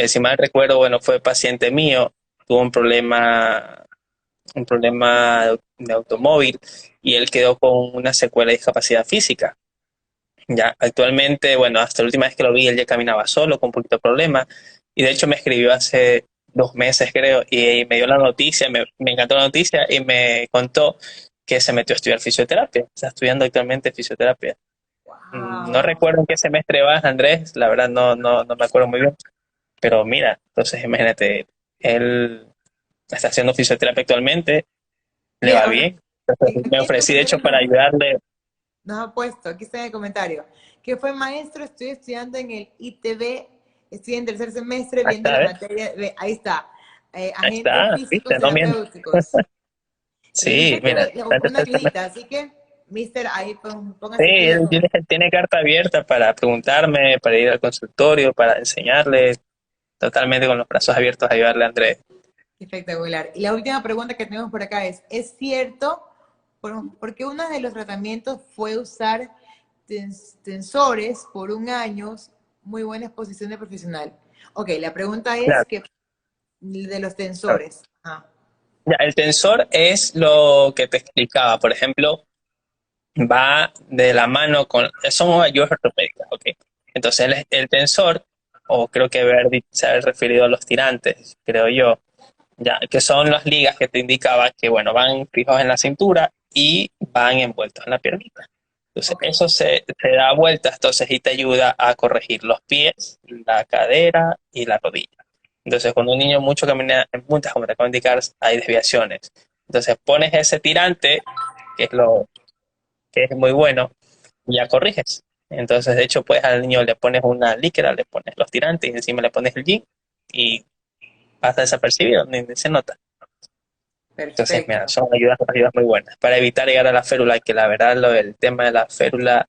si mal recuerdo, bueno, fue paciente mío, tuvo un problema de automóvil y él quedó con una secuela de discapacidad física. Ya, actualmente, bueno, hasta la última vez que lo vi, él ya caminaba solo, con un poquito de problema, y de hecho me escribió hace 2 meses, creo, y me dio la noticia, me encantó la noticia, y me contó que se metió a estudiar fisioterapia, está estudiando actualmente fisioterapia. No Wow. recuerdo en qué semestre vas, Andrés, la verdad no me acuerdo muy bien, pero mira, entonces imagínate, él está haciendo fisioterapia actualmente, le Mira, va ahora, bien, entonces me aquí en ofrecí de hecho comentarios para ayudarle. nos ha puesto, aquí está en el comentario, que fue maestro, estoy estudiando en el ITB, estoy en tercer semestre viendo Acá, la ¿ves? materia, ahí está. Ahí agentes está, físicos viste, no miento. terapéuticos. Y Sí, dice mira, que le buscó bastante una personas. ayudita, así que, mister, ahí Sí, póngase pilas. él tiene carta abierta para preguntarme, para ir al consultorio, para enseñarle, totalmente con los brazos abiertos a ayudarle a Andrés. Espectacular. Y la última pregunta que tenemos por acá ¿es cierto? Porque uno de los tratamientos fue usar tensores por un año, muy buena exposición de profesional. Ok, la pregunta es Claro, que de los claro. tensores. Ah, Ya, el tensor es lo que te explicaba, por ejemplo, va de la mano con, son ayudas ortopédicas, ¿ok? Entonces el tensor, o creo que se ha referido a los tirantes, creo yo, ya, que son las ligas que te indicaba que, bueno, van fijos en la cintura y van envueltos en la piernita. Entonces, ok. eso se da vueltas, entonces, y te ayuda a corregir los pies, la cadera y la rodilla. Entonces, cuando un niño mucho camina en puntas, como te acabo de indicar, hay desviaciones. Entonces, pones ese tirante, que es muy bueno, y ya corriges. Entonces, de hecho, pues al niño le pones una licra, le pones los tirantes y encima le pones el jean y pasa desapercibido, ni se nota. Entonces, mira, Perfecto. son ayudas muy buenas para evitar llegar a la férula, que la verdad el tema de la férula,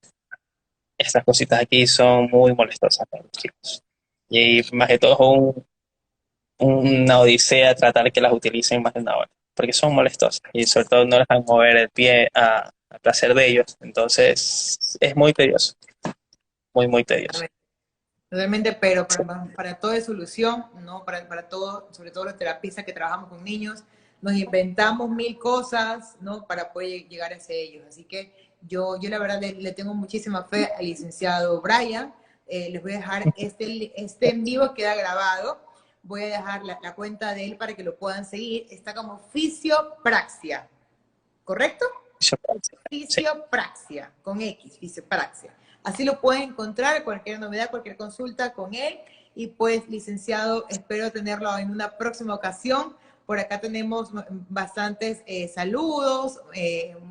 estas cositas aquí son muy molestosas para los chicos. Y más que todo es una odisea tratar que las utilicen más de una hora, porque son molestosas y sobre todo no les dejan mover el pie a placer de ellos. Entonces, es muy tedioso, muy, muy tedioso. Totalmente, pero Sí, para todo es solución, ¿no? Para todo, sobre todo los terapistas que trabajamos con niños, nos inventamos mil cosas, ¿no? Para poder llegar hacia ellos. Así que yo la verdad le tengo muchísima fe al licenciado Brian. Les voy a dejar este en vivo, queda grabado. Voy a dejar la cuenta de él para que lo puedan seguir. Está como Fisiopraxia, ¿correcto? sí, Fisiopraxia, con X, fisiopraxia. Así lo pueden encontrar, cualquier novedad, cualquier consulta con él. Y pues, licenciado, espero tenerlo en una próxima ocasión. Por acá tenemos bastantes saludos.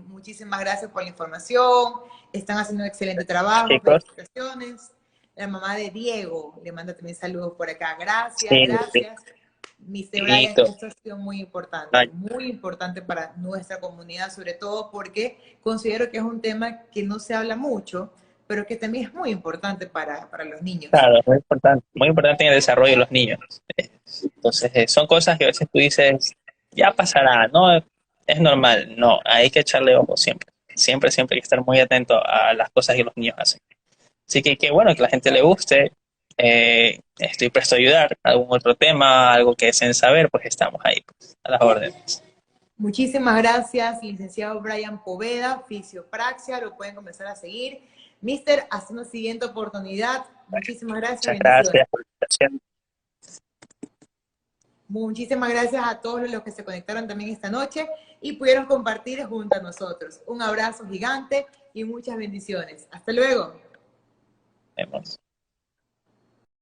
Muchísimas gracias por la información. Están haciendo un excelente trabajo. chicos, Felicitaciones. La mamá de Diego le manda también saludos por acá. Gracias, sí, sí, gracias. Mr. Brian, listo. esto ha sido Ay, muy importante para nuestra comunidad, sobre todo porque considero que es un tema que no se habla mucho, pero que también es muy importante para los niños. claro, muy importante en el desarrollo de los niños. Entonces, son cosas que a veces tú dices, ya pasará, ¿no? Es normal. No, hay que echarle ojo siempre. Siempre, siempre hay que estar muy atento a las cosas que los niños hacen. Así que qué bueno que la gente le guste. Estoy presto a ayudar. Algún otro tema, algo que deseen saber, pues estamos ahí, pues, a las órdenes. Muchísimas gracias, licenciado Brian Poveda, Fisiopraxia, lo pueden comenzar a seguir. Mister, hasta una siguiente oportunidad. Muchísimas gracias, Muchas bendiciones. gracias por la invitación. Muchísimas gracias a todos los que se conectaron también esta noche y pudieron compartir junto a nosotros. Un abrazo gigante y muchas bendiciones. Hasta luego. Nos vemos.